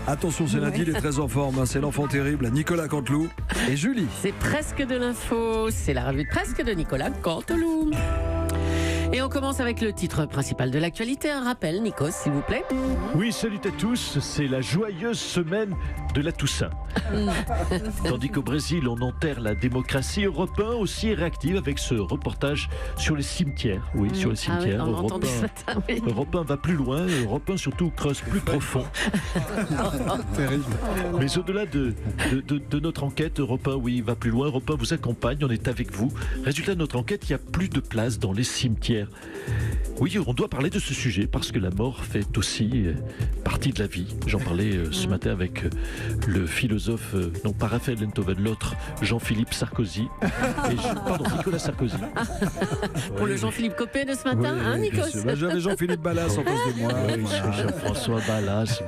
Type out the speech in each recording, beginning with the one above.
Attention, c'est lundi, il est très en forme. C'est l'enfant terrible, Nicolas Canteloup et Julie. C'est presque de l'info, c'est la revue de presque de Nicolas Canteloup. Et on commence avec le titre principal de l'actualité. Un rappel, Nikos, s'il vous plaît. Oui, salut à tous, c'est la joyeuse semaine de la Toussaint. Tandis qu'au Brésil, on enterre la démocratie, Europe 1 aussi est réactive avec ce reportage sur les cimetières. Oui, sur les cimetières. Ah oui, on l'a entendu ce matin, oui. Europe 1 va plus loin, Europe 1 surtout creuse plus profond. Terrible. Mais au-delà de notre enquête, Europe 1, oui, va plus loin. Europe 1 vous accompagne, on est avec vous. Résultat de notre enquête, il n'y a plus de place dans les cimetières. Oui, on doit parler de ce sujet parce que la mort fait aussi partie de la vie. J'en parlais ce matin avec le philosophe, non pas Raphaël Enthoven, l'autre, Jean-Philippe Sarkozy. Pardon, Nicolas Sarkozy. Pour le Jean-Philippe Copé de ce matin, hein, Nikos? J'avais Jean-Philippe Ballas en face de moi. Jean-François Ballas.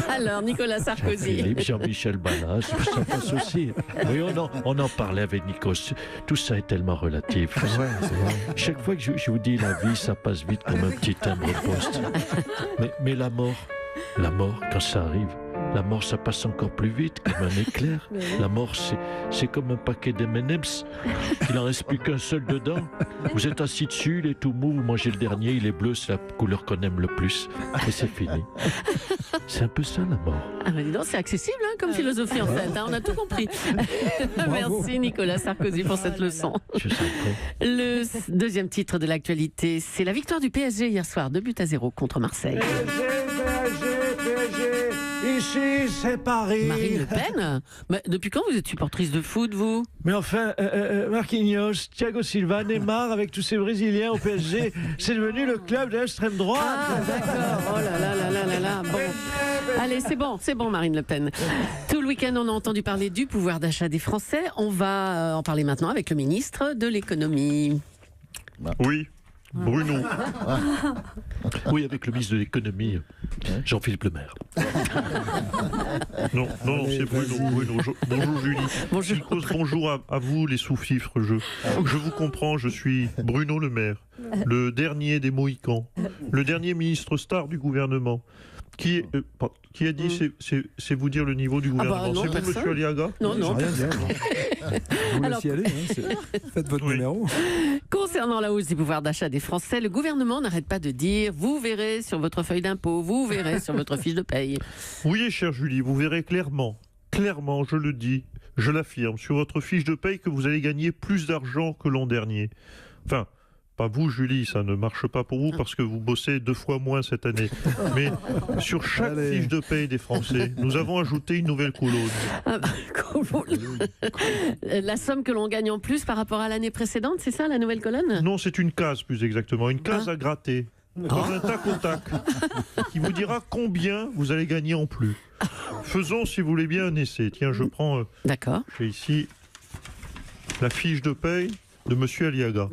Alors, Nicolas Sarkozy. Philippe, Jean-Michel Ballas, ça passe aussi. Oui, on en parlait avec Nikos. Tout ça est tellement relatif. Ouais, c'est vrai. Chaque fois que je vous dis la vie, ça passe vite comme un petit timbre de poste. Mais la mort, quand ça arrive, la mort, ça passe encore plus vite, comme un éclair. La mort, c'est comme un paquet d'M&M's. Il n'en reste plus qu'un seul dedans. Vous êtes assis dessus, il est tout mou, vous mangez le dernier, il est bleu, c'est la couleur qu'on aime le plus. Et c'est fini. C'est un peu ça, la mort. Ah ben dis donc, c'est accessible hein, comme philosophie en fait, hein, on a tout compris. Merci Nicolas Sarkozy pour cette leçon. Je sais pas. Le deuxième titre de l'actualité, c'est la victoire du PSG hier soir, 2-0 contre Marseille. PSG, ici c'est Paris. Marine Le Pen, mais depuis quand vous êtes supportrice de foot, vous? Mais enfin, Marquinhos, Thiago Silva, Neymar, avec tous ces Brésiliens au PSG, c'est devenu le club de l'extrême droite. Ah d'accord, oh là là là là là là, bon. Allez, c'est bon Marine Le Pen. Tout le week-end, on a entendu parler du pouvoir d'achat des Français. On va en parler maintenant avec le ministre de l'économie. Oui, Bruno. Oui, avec le ministre de l'économie, Jean-Philippe Lemaire. Non, c'est Bruno. Bonjour Julie. Bonjour. Nikos, bonjour à vous les sous-fifres. Je vous comprends, je suis Bruno Le Maire, le dernier des Mohicans, le dernier ministre star du gouvernement. Qui a dit c'est vous dire le niveau du gouvernement? non, c'est vous, personne. monsieur Aliaga? Non, J'ai rien dit, non. Vous Alors- laissez aller, hein, faites votre Oui. numéro. Concernant la hausse du pouvoir d'achat des Français, le gouvernement n'arrête pas de dire « vous verrez sur votre feuille d'impôt, vous verrez sur votre fiche de paye ». Oui, chère Julie, vous verrez clairement, je le dis, je l'affirme, sur votre fiche de paye que vous allez gagner plus d'argent que l'an dernier. Enfin, pas vous, Julie, ça ne marche pas pour vous parce que vous bossez 2 fois moins cette année. Mais sur chaque Allez. fiche de paye des Français, nous avons ajouté une nouvelle colonne. La somme que l'on gagne en plus par rapport à l'année précédente, c'est ça la nouvelle colonne? Non, c'est une case plus exactement, une case à gratter. Dans un tac au tac, qui vous dira combien vous allez gagner en plus. Faisons, si vous voulez bien, un essai. Tiens, je prends, D'accord. j'ai ici la fiche de paye de monsieur Aliaga.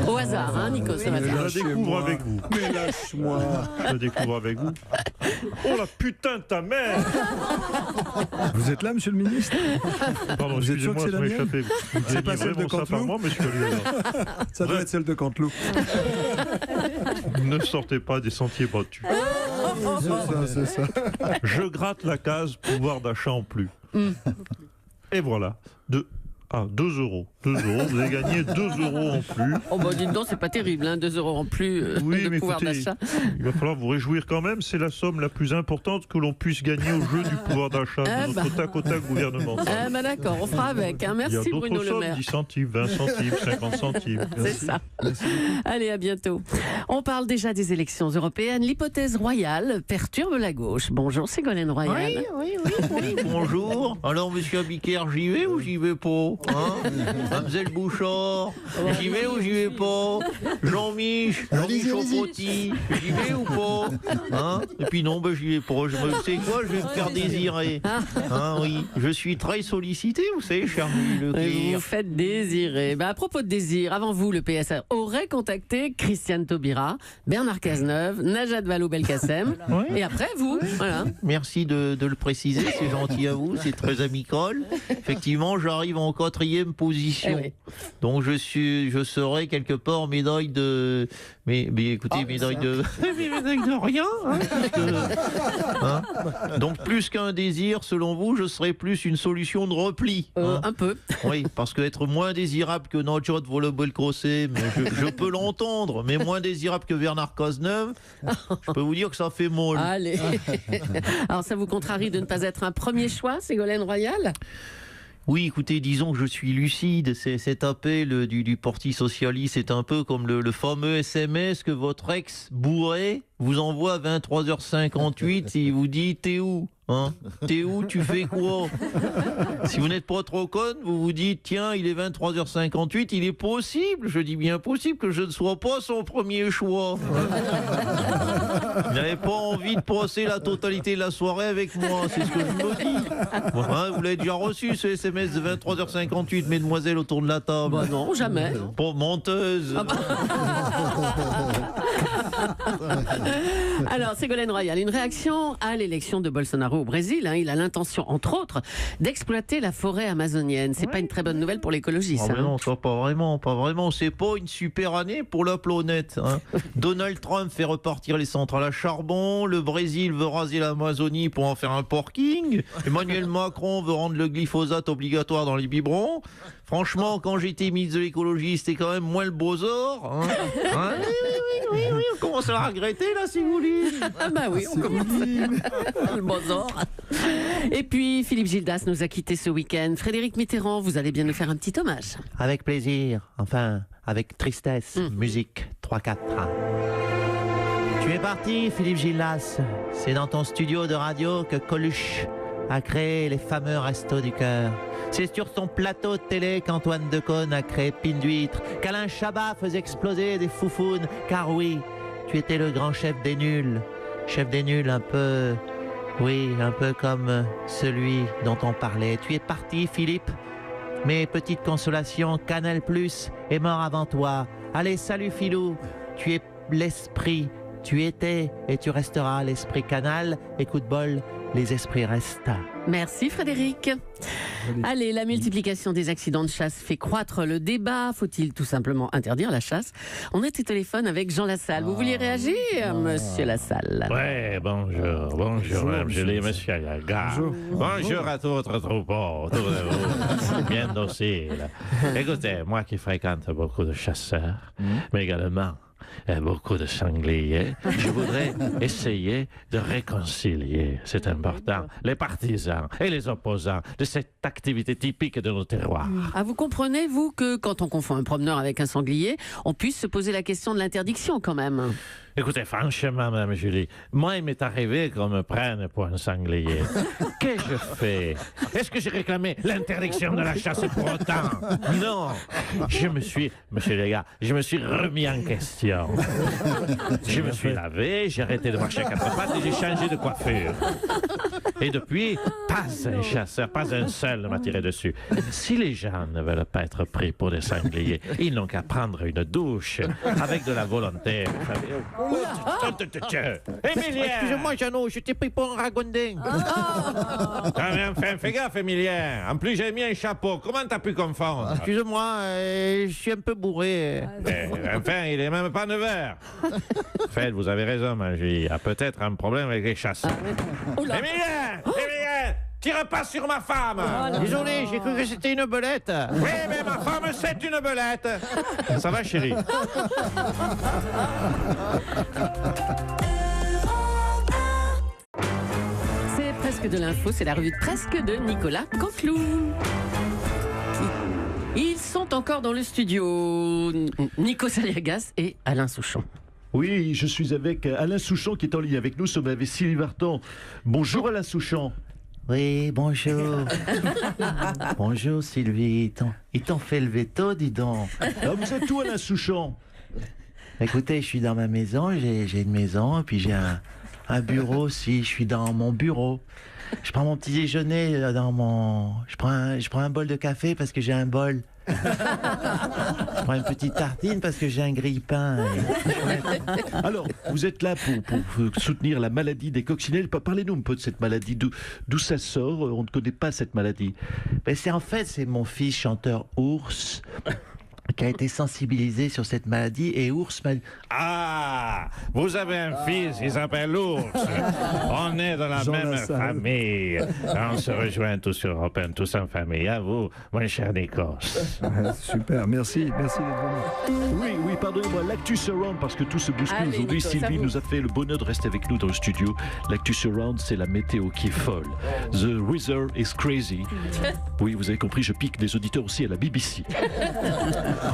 Au hasard, hein, Nico, ce Je matin. la découvre avec vous. Mais lâche-moi. Je la découvre avec vous. Oh la putain de ta mère! Vous êtes là, monsieur le ministre? Pardon, Vous êtes sûr que excusez-moi, c'est ça la m'a mienne? échappé. Vous C'est pas délivrez celle de mon ça par Canteloup? moi, monsieur Aliaga. Ça doit être celle de Canteloup. Ne sortez pas des sentiers battus. C'est ça. Je gratte la case pouvoir d'achat en plus. Et voilà. 2 euros. 2 euros. Vous avez gagné 2 euros en plus. Oh bah dites donc, c'est pas terrible, hein, 2 euros en plus Oui, de mais pouvoir écoutez, d'achat. il va falloir vous réjouir quand même. C'est la somme la plus importante que l'on puisse gagner au jeu du pouvoir d'achat Ah de bah. notre tac au tac gouvernemental. Ah bah d'accord, on fera avec. Hein. Il y a Merci d'autres Bruno Le sommes, Maire. 10 centimes, 20 centimes, 50 centimes. C'est ça. Allez, à bientôt. On parle déjà des élections européennes. L'hypothèse royale perturbe la gauche. Bonjour Ségolène Royal. Oui, bonjour. Alors, monsieur Abiker, j'y vais ou j'y vais pas, hein? Mademoiselle Bouchard, j'y vais ou j'y vais pas? Jean-Mich Chaufrotti, j'y vais ou pas? Hein? Et puis non, j'y vais pas. C'est quoi? Je vais me faire désirer. Hein, oui, je suis très sollicité, vous savez, cher Et Leclerc. vous faites désirer. À propos de désir, avant vous, le PSR aurait contacté Christiane Taubira, Bernard Cazeneuve, Najat Vallaud-Belkacem, et après vous. Voilà. Merci de le préciser, c'est gentil à vous, c'est très amical. Effectivement, j'arrive en cas 4e position. Eh oui. Donc je serai quelque part médaille de... Mais écoutez, médaille de... médaille de rien. Hein, hein. Donc plus qu'un désir, selon vous, je serais plus une solution de repli. Hein. Un peu. Oui, parce qu'être moins désirable que Nacho de Volleyball Crossé, mais je peux l'entendre, mais moins désirable que Bernard Cazeneuve, je peux vous dire que ça fait molle. Allez. Alors ça vous contrarie de ne pas être un premier choix, Ségolène Royal? Oui, écoutez, disons que je suis lucide. Cet appel du Parti Socialiste est un peu comme le fameux SMS que votre ex bourré vous envoie à 23h58 et il vous dit « T'es où hein? T'es où? Tu fais quoi ?» Si vous n'êtes pas trop conne, vous vous dites « Tiens, il est 23h58, il est possible, je dis bien possible, que je ne sois pas son premier choix. » Il n'avait pas envie de passer la totalité de la soirée avec moi, c'est ce que je me dis. Hein, vous l'avez déjà reçu, ce SMS de 23h58, mesdemoiselles autour de la table? Bah non, jamais. Pas menteuse. Ah bah. Alors, Ségolène Royal, une réaction à l'élection de Bolsonaro au Brésil. Hein. Il a l'intention, entre autres, d'exploiter la forêt amazonienne. C'est pas une très bonne nouvelle pour l'écologie, ça. Non, ça, pas vraiment, pas vraiment. C'est pas une super année pour la planète. Hein. Donald Trump fait repartir les centrales à charbon. Le Brésil veut raser l'Amazonie pour en faire un parking. Emmanuel Macron veut rendre le glyphosate obligatoire dans les biberons. Franchement, quand j'étais ministre de l'écologie, c'était quand même moins le beau-sort. Hein. Hein, oui, on commence à la regretter, là, Ségolène. Ah bah oui, on commence. Le bozor. Et puis, Philippe Gildas nous a quittés ce week-end. Frédéric Mitterrand, vous allez bien nous faire un petit hommage. Avec plaisir, enfin, avec tristesse. Musique 3-4. Tu es parti, Philippe Gildas. C'est dans ton studio de radio que Coluche a créé les fameux Restos du Cœur. C'est sur son plateau de télé qu'Antoine Decaune a créé Pine d'huître, qu'Alain Chabat faisait exploser des foufounes. Car oui, tu étais le grand chef des nuls un peu, oui, un peu comme celui dont on parlait. Tu es parti, Philippe, mais petite consolation, Canal+ est mort avant toi. Allez, salut Philou, tu es l'esprit, tu étais et tu resteras l'esprit Canal. Et coup de bol, les esprits restent. Merci Frédéric. Allez, la multiplication des accidents de chasse fait croître le débat. Faut-il tout simplement interdire la chasse? On est au téléphone avec Jean Lassalle. Vous vouliez réagir, monsieur Lassalle? Ouais, bonjour, monsieur Yaga. Bonjour à tout votre troupeau, autour de vous, bien docile. Écoutez, moi qui fréquente beaucoup de chasseurs, mais également beaucoup de sangliers, je voudrais essayer de réconcilier, c'est important, les partisans et les opposants de cette activité typique de nos terroirs. Ah, vous comprenez, vous, que quand on confond un promeneur avec un sanglier, on puisse se poser la question de l'interdiction quand même? Écoutez, franchement, Mme Julie, moi, il m'est arrivé qu'on me prenne pour un sanglier. Qu'est-ce que je fais? Est-ce que j'ai réclamé l'interdiction de la chasse pour autant? Non. Monsieur les gars, je me suis remis en question. Je me suis lavé, j'ai arrêté de marcher à quatre pattes et j'ai changé de coiffure. Et depuis, pas un chasseur, pas un seul ne m'a tiré dessus. Si les gens ne veulent pas être pris pour des sangliers, ils n'ont qu'à prendre une douche avec de la volonté. Emilien! Excusez-moi, Jeannot, je t'ai pris pour un ragondin. Ah, mais enfin, fais gaffe, Emilien. En plus, j'ai mis un chapeau. Comment t'as pu confondre? Excusez-moi, je suis un peu bourré. Mais, enfin, il est même pas 9h. Faites, vous avez raison, Magie. Il y a peut-être un problème avec les chasseurs. Emilien! Tire pas sur ma femme! Désolé, j'ai cru que c'était une belette. Oui, mais ma femme, c'est une belette! Ça va, chérie? C'est presque de l'info, c'est la revue de presque de Nicolas Canteloup. Ils sont encore dans le studio. Nico Saliagas et Alain Souchon. Oui, je suis avec Alain Souchon qui est en ligne avec nous. Nous sommes avec Sylvie Vartan. Bonjour Alain Souchon. Oui, bonjour. Bonjour Sylvie. Ils t'ont fait le veto, dis donc. Alors, vous êtes où Alain Souchon? Écoutez, je suis dans ma maison, j'ai une maison, et puis j'ai un bureau aussi, je suis dans mon bureau. Je prends mon petit déjeuner dans mon... Je prends un bol de café parce que j'ai un bol Je prends une petite tartine parce que j'ai un grille-pain. Alors, vous êtes là pour soutenir la maladie des coccinelles. Parlez-nous un peu de cette maladie. D'où ça sort? On ne connaît pas cette maladie. Ben c'est mon fils chanteur Ours qui a été sensibilisé sur cette maladie, et Ours m'a dit: Ah, vous avez un fils, il s'appelle Ours. On est dans la même famille. On se rejoint tous sur Europe 1, tous en famille. À vous, mon cher Nikos. Super, merci d'être venu. Oui, pardonnez-moi, l'Actu Surround, parce que tout se bouscule Allez, aujourd'hui. Nico, Sylvie ça vous. nous a fait le bonheur de rester avec nous dans le studio. L'Actu Surround, c'est la météo qui est folle. The weather is crazy. Oui, vous avez compris, je pique des auditeurs aussi à la BBC.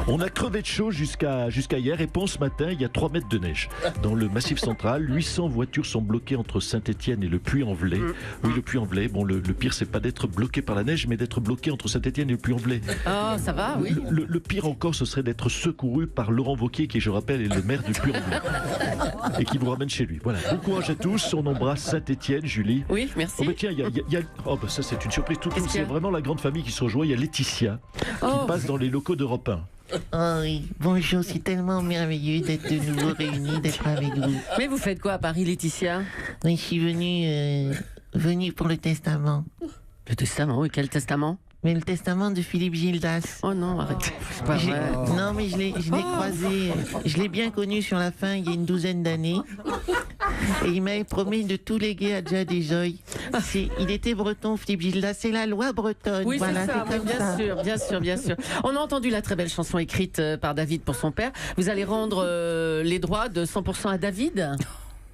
On a crevé de chaud jusqu'à hier, et ce matin, il y a 3 mètres de neige. Dans le Massif central, 800 voitures sont bloquées entre Saint-Étienne et le Puy-en-Velay. Oui, le Puy-en-Velay. Bon, le pire, c'est pas d'être bloqué par la neige, mais d'être bloqué entre Saint-Étienne et le Puy-en-Velay. Oh, ça va, oui. Le pire encore, ce serait d'être secouru par Laurent Wauquiez, qui, je rappelle, est le maire du Puy-en-Velay, et qui vous ramène chez lui. Voilà. Bon courage à tous. On embrasse Saint-Étienne, Julie. Oui, merci. Oh, mais tiens, il y a... Oh, bah ça, c'est une surprise. Qu'est-ce qu'il y C'est a? vraiment la grande famille qui se rejoint. Il y a Laetitia, Oh. qui passe dans les locaux d'Europe 1. Oh oui, bonjour, c'est tellement merveilleux d'être de nouveau réunis, d'être avec vous. Mais vous faites quoi à Paris, Laetitia? Oui, je suis venu pour le testament. Le testament, oui, quel testament? Mais le testament de Philippe Gildas. Oh non, arrêtez. C'est pas J'ai- vrai. Non, mais je l'ai croisé, je l'ai bien connu sur la fin il y a une douzaine d'années. Et il m'avait promis de tout léguer à Dja Dejoy. Il était breton, Philippe Gildas, c'est la loi bretonne. Oui, voilà, c'est ça, oui, comme bien ça. sûr, bien sûr, bien sûr. On a entendu la très belle chanson écrite par David pour son père. Vous allez rendre les droits de 100% à David?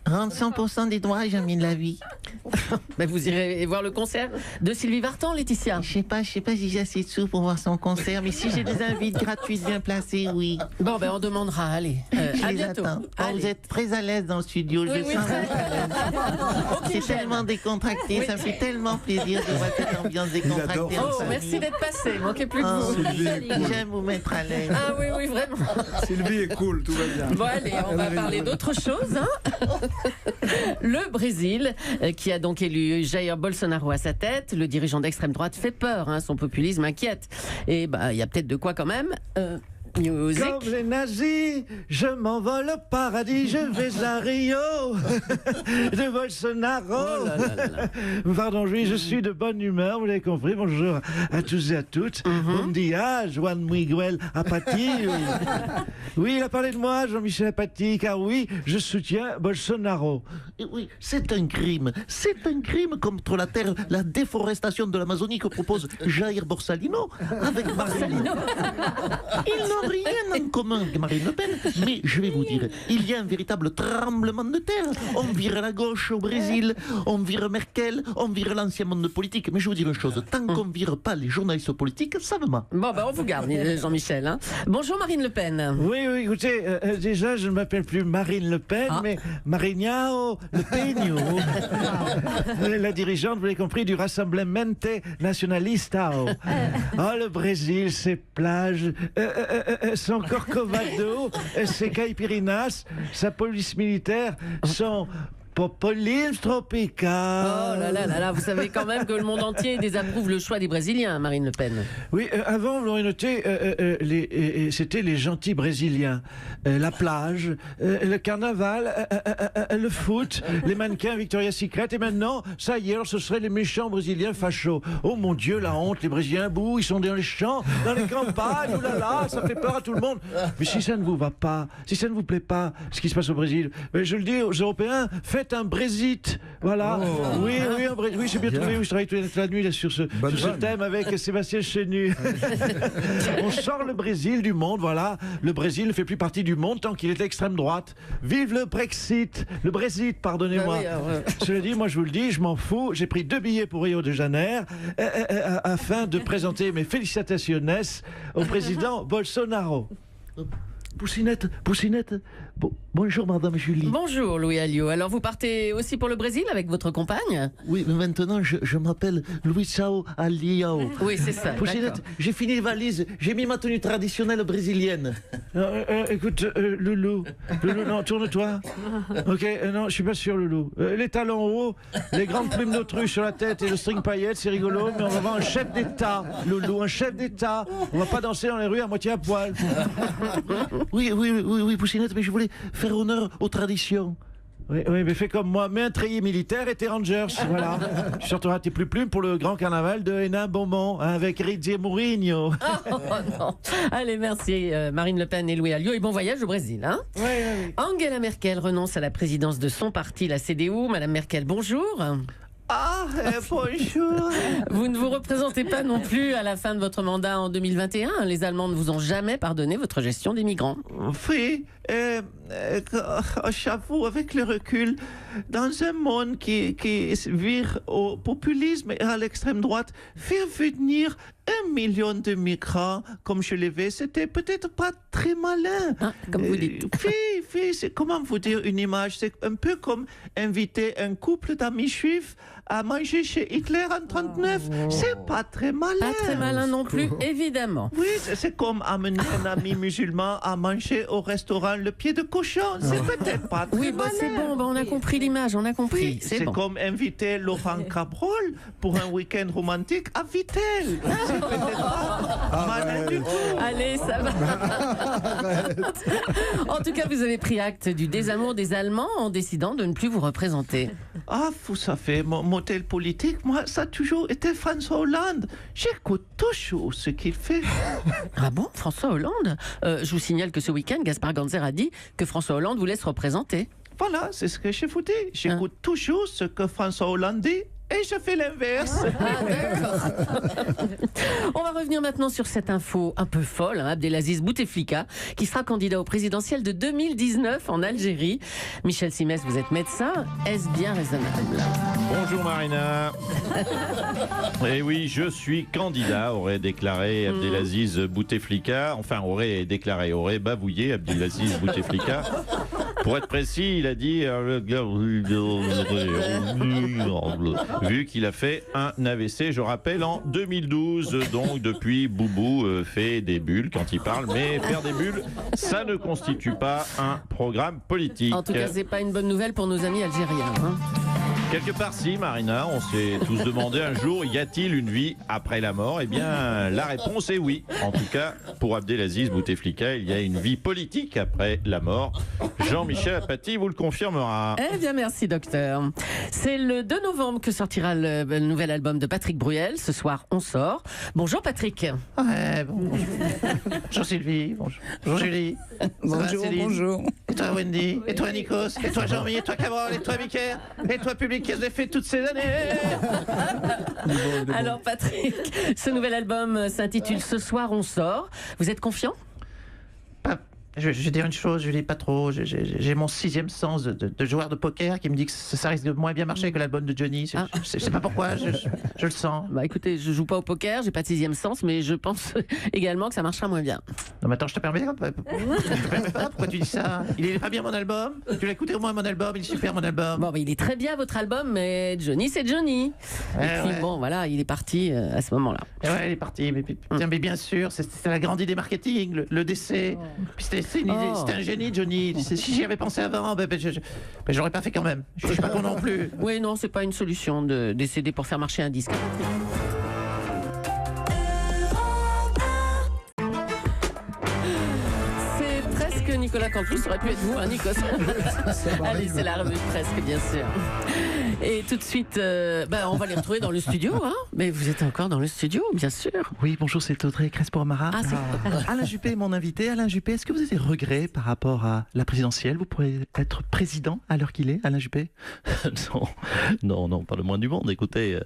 Rendre 100% des droits, jamais de la vie. Ben, vous irez voir le concert de Sylvie Vartan, Laetitia. Je sais pas si j'ai assez de sous pour voir son concert, mais si j'ai des invites gratuites bien placés, oui. Bon, ben on demandera, allez. Je À les bientôt. attends. Oh, Allez. vous êtes très à l'aise dans le studio, je Oui, le oui, sens. très. C'est Aucune tellement gêne. décontracté, Oui. ça me fait tellement plaisir de voir cette ambiance décontractée. Oh, en famille. merci d'être passé. Manquez plus que Oh, vous. j'aime vous mettre à l'aise. Ah oui, oui, vraiment. Sylvie est cool, tout va bien. Bon, allez, on va parler d'autre chose. Hein. Le Brésil, qui a donc élu Jair Bolsonaro à sa tête. Le dirigeant d'extrême droite fait peur, hein, son populisme inquiète. Et bah, il y a peut-être de quoi quand même. Music. Comme les nazis, je m'envole au paradis, je vais à Rio de Bolsonaro. Oh là là là là. Pardon, je suis de bonne humeur, vous l'avez compris. Bonjour à tous et à toutes. Bon dia, Juan Miguel Apathy. Oui, il a parlé de moi, Jean-Michel Apathy, car oui, je soutiens Bolsonaro. Et oui, c'est un crime. C'est un crime contre la terre, la déforestation de l'Amazonie que propose Jair Borsalino avec Marine. Ils n'ont rien en commun avec Marine Le Pen, mais je vais vous dire, il y a un véritable tremblement de terre. On vire la gauche au Brésil, on vire Merkel, on vire l'ancien monde politique. Mais je vais vous dire une chose, tant qu'on ne vire pas les journalistes politiques, ça me mat. Bon, ben on vous garde, Jean-Michel. Hein. Bonjour Marine Le Pen. Oui, écoutez, déjà, je ne m'appelle plus Marine Le Pen, mais Marignao Le Peño. La dirigeante, vous l'avez compris, du Rassemblemente Nacionalista. Oh, le Brésil, ses plages, son Corcovado, ses caipirinas, sa police militaire, son populisme tropical. Oh là là là là, vous savez quand même que le monde entier désapprouve le choix des Brésiliens, Marine Le Pen. Oui, avant, vous l'aurez noté, c'était les gentils Brésiliens. La plage, le carnaval, le foot, les mannequins Victoria's Secret. Et maintenant, ça y est, alors ce seraient les méchants Brésiliens fachos. Oh mon Dieu, la honte, les Brésiliens, bouh, ils sont dans les champs, dans les campagnes, oh là là, ça fait peur à tout le monde. Mais si ça ne vous va pas, si ça ne vous plaît pas, ce qui se passe au Brésil, je le dis aux Européens, faites un Brexit. Voilà. Oui, un Brexit. Oui, j'ai bien trouvé. Oui, je travaille toute la nuit là, sur ce thème avec Sébastien Chenu. On sort le Brésil du monde, voilà. Le Brésil ne fait plus partie du monde tant qu'il est extrême droite. Vive le Brexit. Le Brexit, pardonnez-moi. Ah oui, Cela dit, moi je vous le dis, je m'en fous. J'ai pris 2 billets pour Rio de Janeiro afin de présenter mes félicitations au président Bolsonaro. Poussinette, Bonjour, Madame Julie. Bonjour Louis Alliot. Alors vous partez aussi pour le Brésil avec votre compagne? Oui, mais maintenant, je m'appelle Luisao Alliao. Oui, c'est ça. Pouchinette, j'ai fini les valises, j'ai mis ma tenue traditionnelle brésilienne. Écoute, Loulou, non, tourne-toi. Ok, non, je suis pas sûr, Loulou. Les talons hauts, les grandes plumes d'autruche sur la tête et le string paillettes, c'est rigolo, mais on va voir un chef d'État, Loulou, un chef d'État. On va pas danser dans les rues à moitié à poil. Oui, Pouchinette, mais je voulais faire honneur aux traditions. Oui, mais fais comme moi, mets un treillis militaire et t'es Rangers, voilà. Tu sortiras tes plumes pour le grand carnaval de Hénin-Beaumont, hein, avec Rizzi Mourinho. Oh non. Allez, merci Marine Le Pen et Louis Alliot, et bon voyage au Brésil. Hein. Oui. Angela Merkel renonce à la présidence de son parti, la CDU. Madame Merkel, bonjour. Bonjour. Vous ne vous représentez pas non plus à la fin de votre mandat en 2021. Les Allemands ne vous ont jamais pardonné votre gestion des migrants. Oui, j'avoue, avec le recul, dans un monde qui vire au populisme et à l'extrême droite, faire venir 1 million de migrants comme je l'ai fait, c'était peut-être pas très malin. Comme vous dites. Oui, c'est comment vous dire une image, c'est un peu comme inviter un couple d'amis juifs à manger chez Hitler en 1939. C'est pas très malin. Pas très malin non plus, évidemment. Oui, c'est comme amener un ami musulman à manger au restaurant le pied de cochon. C'est peut-être pas très malin. C'est bon, on a compris l'image, on a compris. Oui, c'est bon. comme inviter Laurent Cabrol pour un week-end romantique à Vittel. C'est peut-être pas malin du tout. Allez, ça va. En tout cas, vous avez pris acte du désamour des Allemands en décidant de ne plus vous représenter. Ah, vous savez, mon modèle politique, moi, ça a toujours été François Hollande. J'écoute toujours ce qu'il fait. Ah bon, François Hollande? Je vous signale que ce week-end, Gaspard Ganzer a dit que François Hollande vous laisse représenter. Voilà, c'est ce que je vous dis. J'écoute toujours ce que François Hollande dit. Et je fais l'inverse. On va revenir maintenant sur cette info un peu folle, Abdelaziz Bouteflika, qui sera candidat au présidentiel de 2019 en Algérie. Michel Simès, vous êtes médecin. Est-ce bien raisonnable? Bonjour Marina. Eh oui, je suis candidat, aurait déclaré Abdelaziz Bouteflika. Enfin, aurait bavouillé Abdelaziz Bouteflika. Pour être précis, il a dit vu qu'il a fait un AVC, je rappelle, en 2012. Donc depuis, Boubou fait des bulles quand il parle, mais faire des bulles, ça ne constitue pas un programme politique. En tout cas, c'est pas une bonne nouvelle pour nos amis algériens. Quelque part si, Marina, on s'est tous demandé un jour, y a-t-il une vie après la mort? Eh bien, la réponse est oui. En tout cas, pour Abdelaziz Bouteflika, il y a une vie politique après la mort. Jean-Michel Apathy vous le confirmera. Eh bien, merci, docteur. C'est le 2 novembre que sortira le nouvel album de Patrick Bruel. Ce soir, on sort. Bonjour, Patrick. Ouais, bonjour. Bonjour Sylvie, bonjour Julie. Bonjour. Et toi Wendy, et toi Nikos, et toi Jean-Mi, et toi Cabrol, et toi Mickaël, et toi public qui a fait toutes ces années. Alors Patrick, ce nouvel album s'intitule Ce soir on sort. Vous êtes confiant? Je vais dire une chose, je lis pas trop. J'ai mon 6e sens de joueur de poker qui me dit que ça risque de moins bien marcher que l'album de Johnny. Je sais pas pourquoi, je le sens. Bah écoutez, je joue pas au poker, j'ai pas de 6e sens, mais je pense également que ça marchera moins bien. Non mais attends, je te permets pas. Pourquoi tu dis ça? Il est pas bien mon album? Tu l'as écouté au moins mon album? Il est super mon album. Bon, mais il est très bien votre album, mais Johnny c'est Johnny. Et puis bon, voilà, il est parti à ce moment-là. Ouais, il est parti. Mais bien sûr, c'est la grande idée marketing, le décès. Puis c'était un génie, Johnny. Si j'y avais pensé avant, j'aurais pas fait quand même. Je suis pas con non plus. Oui, non, c'est pas une solution de décéder pour faire marcher un disque. C'est presque Nicolas Canteloup, ça aurait pu être vous, hein, Nikos. Allez, c'est la revue de presque, bien sûr. Et tout de suite, on va les retrouver dans le studio, hein. Mais vous êtes encore dans le studio, bien sûr. Oui, bonjour, c'est Audrey Crespo-Amara. Alain Juppé est mon invité. Alain Juppé, est-ce que vous avez des regrets par rapport à la présidentielle? Vous pourrez être président à l'heure qu'il est, Alain Juppé? Non, pas le moins du monde. Écoutez,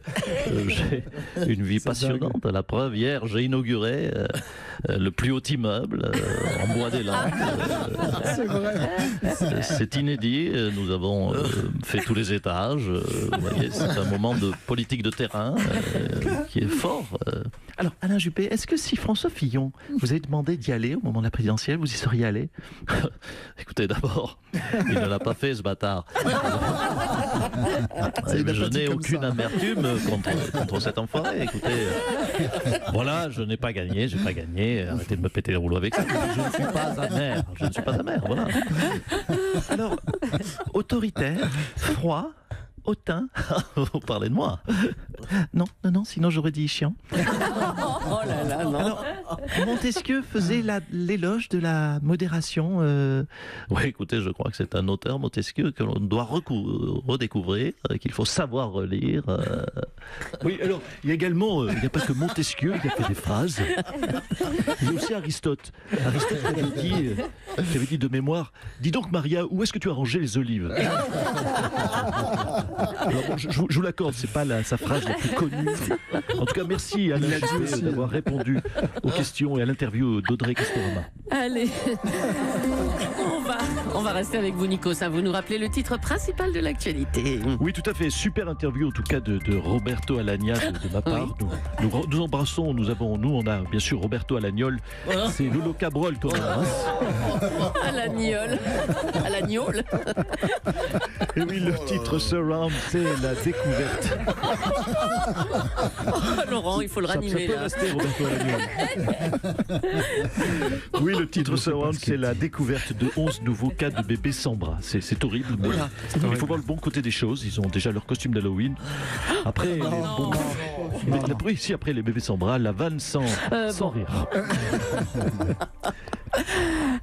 j'ai une vie passionnante. La preuve, hier, j'ai inauguré le plus haut immeuble en bois des Landes. C'est vrai. C'est inédit. Nous avons fait tous les étages. Vous voyez, c'est un moment de politique de terrain qui est fort. Alors, Alain Juppé, est-ce que si François Fillon vous avait demandé d'y aller au moment de la présidentielle, vous y seriez allé? Écoutez, d'abord, il ne l'a pas fait, ce bâtard. Je n'ai aucune amertume contre cet enfoiré. Écoutez, voilà, je n'ai pas gagné, j'ai pas gagné. Arrêtez de me péter les rouleaux avec ça. Je ne suis pas amer. Je ne suis pas amer, voilà. Alors, autoritaire, froid, hautain. Vous parlez de moi. Non, sinon j'aurais dit chiant. Oh là là, non. Alors, Montesquieu faisait l'éloge de la modération. Oui, écoutez, je crois que c'est un auteur, Montesquieu, que l'on doit redécouvrir, qu'il faut savoir relire. Oui, alors, il y a également, il n'y a pas que Montesquieu qui a fait des phrases. Il y a aussi Aristote. Aristote qui avait dit de mémoire, dis donc Maria, où est-ce que tu as rangé les olives? Alors, bon, je vous l'accorde, c'est pas sa phrase la plus connue. En tout cas, merci Alain Juppé d'avoir répondu aux questions et à l'interview d'Audrey Castorama. Allez, on va rester avec vous, Nico. Ça, vous nous rappelez le titre principal de l'actualité. Oui, tout à fait. Super interview, en tout cas, de Roberto Alagna de ma part. Oui. Nous embrassons, on a bien sûr Roberto Alagnol. C'est Lolo Cabrol qu'on embrasse. Alagnol. Alagnol. Et oui, le titre Surround, c'est la découverte. Laurent, il faut le ranimer ça peut là. rester, Roberto Alagnol. Oui, le titre Surround, c'est la découverte de 11 nouveaux cas de bébés sans bras. C'est horrible, mais il faut voir le bon côté des choses. Ils ont déjà leur costume d'Halloween. Après, après les bébés sans bras, la vanne sans rire.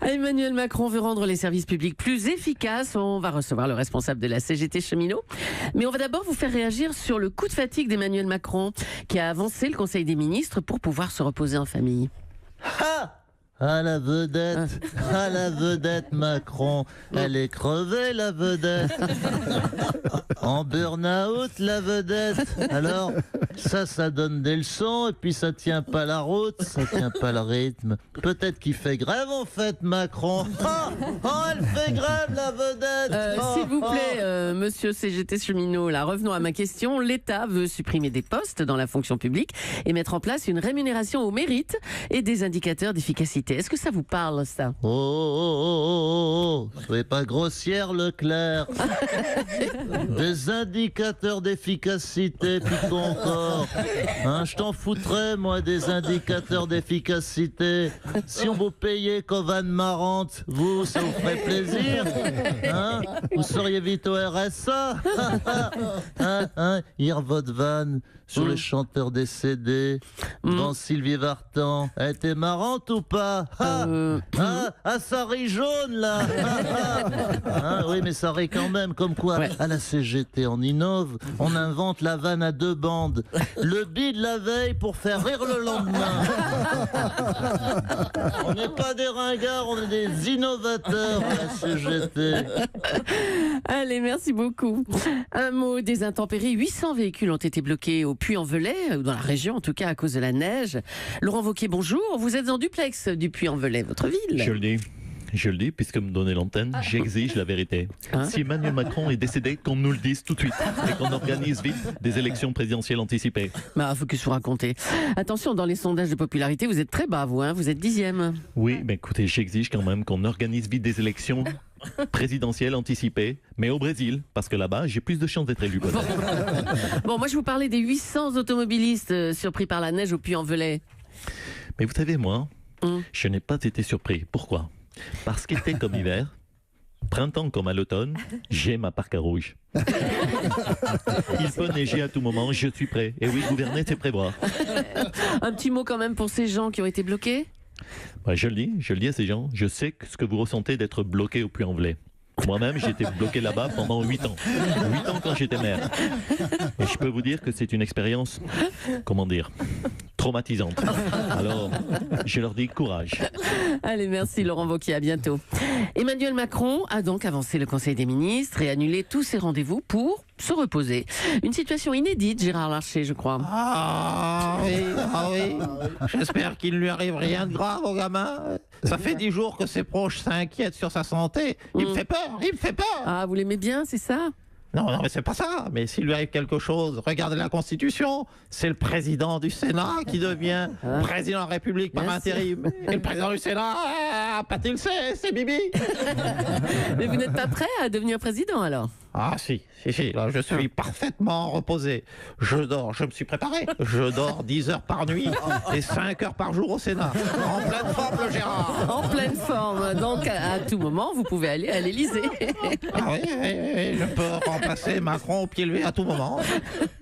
Emmanuel Macron veut rendre les services publics plus efficaces. On va recevoir le responsable de la CGT cheminot. Mais on va d'abord vous faire réagir sur le coup de fatigue d'Emmanuel Macron qui a avancé le Conseil des ministres pour pouvoir se reposer en famille. Ah, la vedette Macron, elle est crevée la vedette. En burn-out la vedette. Alors, ça donne des leçons et puis ça tient pas la route, ça tient pas le rythme. Peut-être qu'il fait grève en fait Macron. Elle fait grève la vedette. S'il vous plaît, monsieur CGT cheminot, là, revenons à ma question. L'État veut supprimer des postes dans la fonction publique et mettre en place une rémunération au mérite et des indicateurs d'efficacité. Est-ce que ça vous parle, ça? Soyez pas grossière, Leclerc. Des indicateurs d'efficacité, plutôt encore. Je t'en foutrais, moi, des indicateurs d'efficacité. Si on vous payait comme vanne marrante, ça vous ferait plaisir. Vous seriez vite au RSA. Hier, votre vanne sur les chanteurs décédés, dans Sylvie Vartan, elle était marrante ou pas? Ça rit jaune, là. Oui, mais ça rit quand même, comme quoi, à la CGT, on innove, on invente la vanne à 2 bandes. Le bide la veille pour faire rire le lendemain. On n'est pas des ringards, on est des innovateurs à la CGT. Allez, merci beaucoup. Un mot des intempéries. 800 véhicules ont été bloqués au Puy-en-Velay, dans la région en tout cas, à cause de la neige. Laurent Wauquiez, bonjour. Vous êtes en duplex du Puy-en-Velay, votre ville. Je le dis, puisque me donnez l'antenne, j'exige la vérité. Si Emmanuel Macron est décédé, qu'on nous le dise tout de suite et qu'on organise vite des élections présidentielles anticipées. Faut que je vous raconte. Attention, dans les sondages de popularité, vous êtes très bas, vous, vous êtes 10e. Oui, mais écoutez, j'exige quand même qu'on organise vite des élections présidentielle anticipée, mais au Brésil, parce que là-bas, j'ai plus de chances d'être élu. Bon, moi, je vous parlais des 800 automobilistes surpris par la neige au Puy-en-Velay. Mais vous savez, moi, je n'ai pas été surpris. Pourquoi? Parce qu'été comme hiver, printemps comme à l'automne, j'ai ma parka rouge. Il peut neiger à tout moment, je suis prêt. Et oui, gouverner, c'est prévoir. Un petit mot quand même pour ces gens qui ont été bloqués? Je le dis à ces gens, je sais ce que vous ressentez d'être bloqué au Puy-en-Velay. Moi-même, j'ai été bloqué là-bas pendant 8 ans. 8 ans quand j'étais maire. Et je peux vous dire que c'est une expérience, traumatisante. Alors, je leur dis courage. Allez, merci Laurent Wauquiez, à bientôt. Emmanuel Macron a donc avancé le Conseil des ministres et annulé tous ses rendez-vous pour se reposer. Une situation inédite, Gérard Larcher, je crois. Ah oui. J'espère qu'il ne lui arrive rien de grave au gamin. Ça fait 10 jours que ses proches s'inquiètent sur sa santé. Il me fait peur. Ah, vous l'aimez bien, c'est ça? Non, mais c'est pas ça. Mais s'il lui arrive quelque chose, regardez la Constitution. C'est le président du Sénat qui devient président de la République par intérim. Et le président du Sénat, pas-t-il c'est Bibi. Mais vous n'êtes pas prêt à devenir président alors? Ah si, là, je suis parfaitement reposé. Je dors, je me suis préparé. Je dors 10 heures par nuit et 5 heures par jour au Sénat. En pleine forme, le Gérard. En pleine forme. Donc, à tout moment, vous pouvez aller à l'Élysée. Ah oui, je peux remplacer Macron au pied levé à tout moment.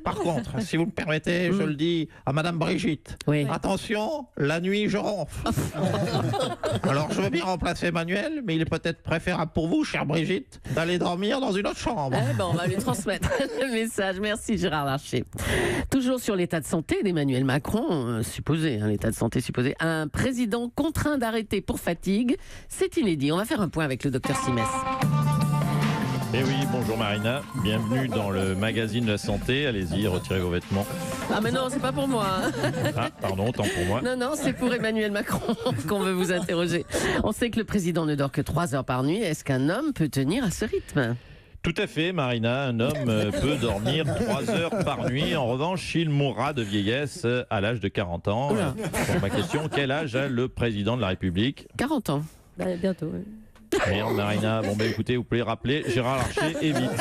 Par contre, si vous me permettez, je le dis à Madame Brigitte. Oui. Attention, la nuit, je ronfle. Alors, je veux bien remplacer Emmanuel, mais il est peut-être préférable pour vous, chère Brigitte, d'aller dormir dans une autre chambre. On va lui transmettre le message. Merci Gérard Larcher. Toujours sur l'état de santé d'Emmanuel Macron, l'état de santé supposé, un président contraint d'arrêter pour fatigue, c'est inédit. On va faire un point avec le docteur Simès. Eh oui, bonjour Marina, bienvenue dans le magazine de la santé. Allez-y, retirez vos vêtements. Ah mais non, c'est pas pour moi. Ah, pardon, tant pour moi. Non, c'est pour Emmanuel Macron qu'on veut vous interroger. On sait que le président ne dort que 3 heures par nuit. Est-ce qu'un homme peut tenir à ce rythme ? Tout à fait, Marina. Un homme peut dormir 3 heures par nuit. En revanche, il mourra de vieillesse à l'âge de 40 ans. Pour ma question, quel âge a le président de la République ? 40 ans. Bientôt, oui. Merde, Marina. Bon, écoutez, vous pouvez rappeler Gérard Larcher et vite.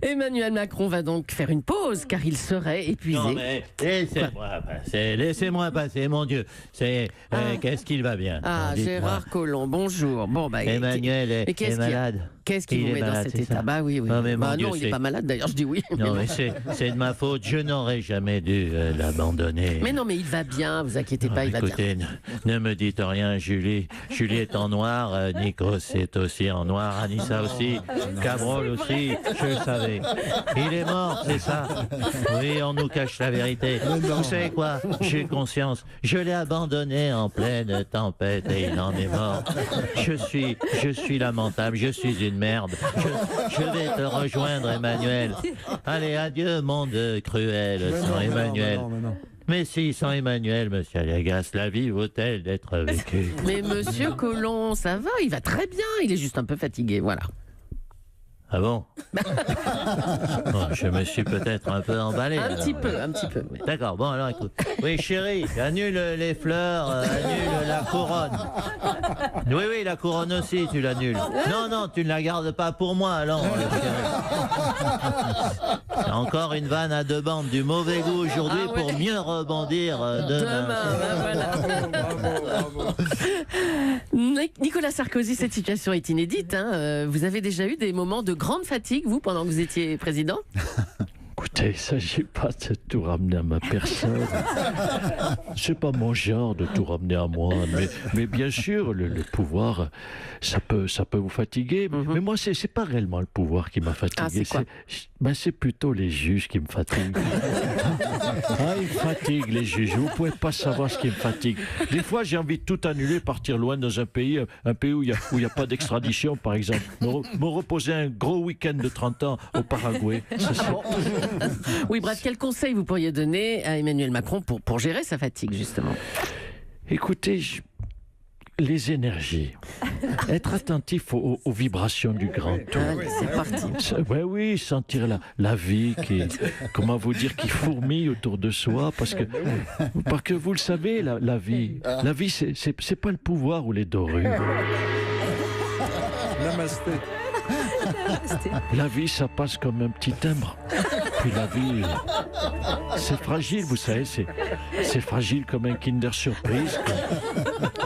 Emmanuel Macron va donc faire une pause car il serait épuisé. Non mais laissez-moi passer, mon Dieu. Qu'est-ce qu'il va bien? Ah, Gérard Collomb, bonjour. Bon, Emmanuel est malade. Qu'est-ce qui vous met dans cet état? Bah oui. Non, mais non, il n'est pas malade d'ailleurs, je dis oui. Non, mais c'est de ma faute, je n'aurais jamais dû l'abandonner. Mais non, mais il va bien, vous inquiétez pas, il va bien. Écoutez, ne me dites rien, Julie. Julie est en noir, Nikos est aussi en noir, Anissa aussi, Cabrol aussi, je le savais. Il est mort, c'est ça. Oui, on nous cache la vérité. Vous savez quoi? J'ai conscience. Je l'ai abandonné en pleine tempête et il en est mort. Je suis lamentable, je suis une merde. Je vais te rejoindre, Emmanuel. Allez, adieu, monde cruel, sans Emmanuel. Mais si, sans Emmanuel, monsieur Aliagas, la vie vaut-elle d'être vécue? Mais monsieur Collomb, ça va, il va très bien, il est juste un peu fatigué, voilà. Ah bon? Bon, je me suis peut-être un peu emballé. Un petit peu. Oui. D'accord, bon alors écoute. Oui chérie, annule les fleurs, annule la couronne. Oui, la couronne aussi, tu l'annules. Non, tu ne la gardes pas pour moi, alors. C'est encore une vanne à 2 bandes du mauvais goût aujourd'hui pour mieux rebondir demain. Bravo. Nicolas Sarkozy, cette situation est inédite. Vous avez déjà eu des moments de grande fatigue, vous, pendant que vous étiez président? Écoutez, il ne s'agit pas de tout ramener à ma personne. C'est pas mon genre de tout ramener à moi. Mais bien sûr, le pouvoir, ça peut vous fatiguer. Mais moi, c'est pas réellement le pouvoir qui m'a fatigué. Ah, c'est quoi? C'est plutôt les juges qui me fatiguent. Ils me fatiguent, les juges. Vous pouvez pas savoir ce qui me fatigue. Des fois, j'ai envie de tout annuler, partir loin dans un pays où il y a pas d'extradition, par exemple. Me reposer un gros week-end de 30 ans au Paraguay. Oui, bref, quel conseil vous pourriez donner à Emmanuel Macron pour gérer sa fatigue, justement? Écoutez, les énergies. Être attentif aux vibrations du grand tout. C'est parti. Oui, sentir la vie comment vous dire, qui fourmille autour de soi, parce que vous le savez, la vie, c'est pas le pouvoir ou les dorures. Namasté. La vie, ça passe comme un petit timbre. Puis la vie, c'est fragile, vous savez, c'est fragile comme un Kinder Surprise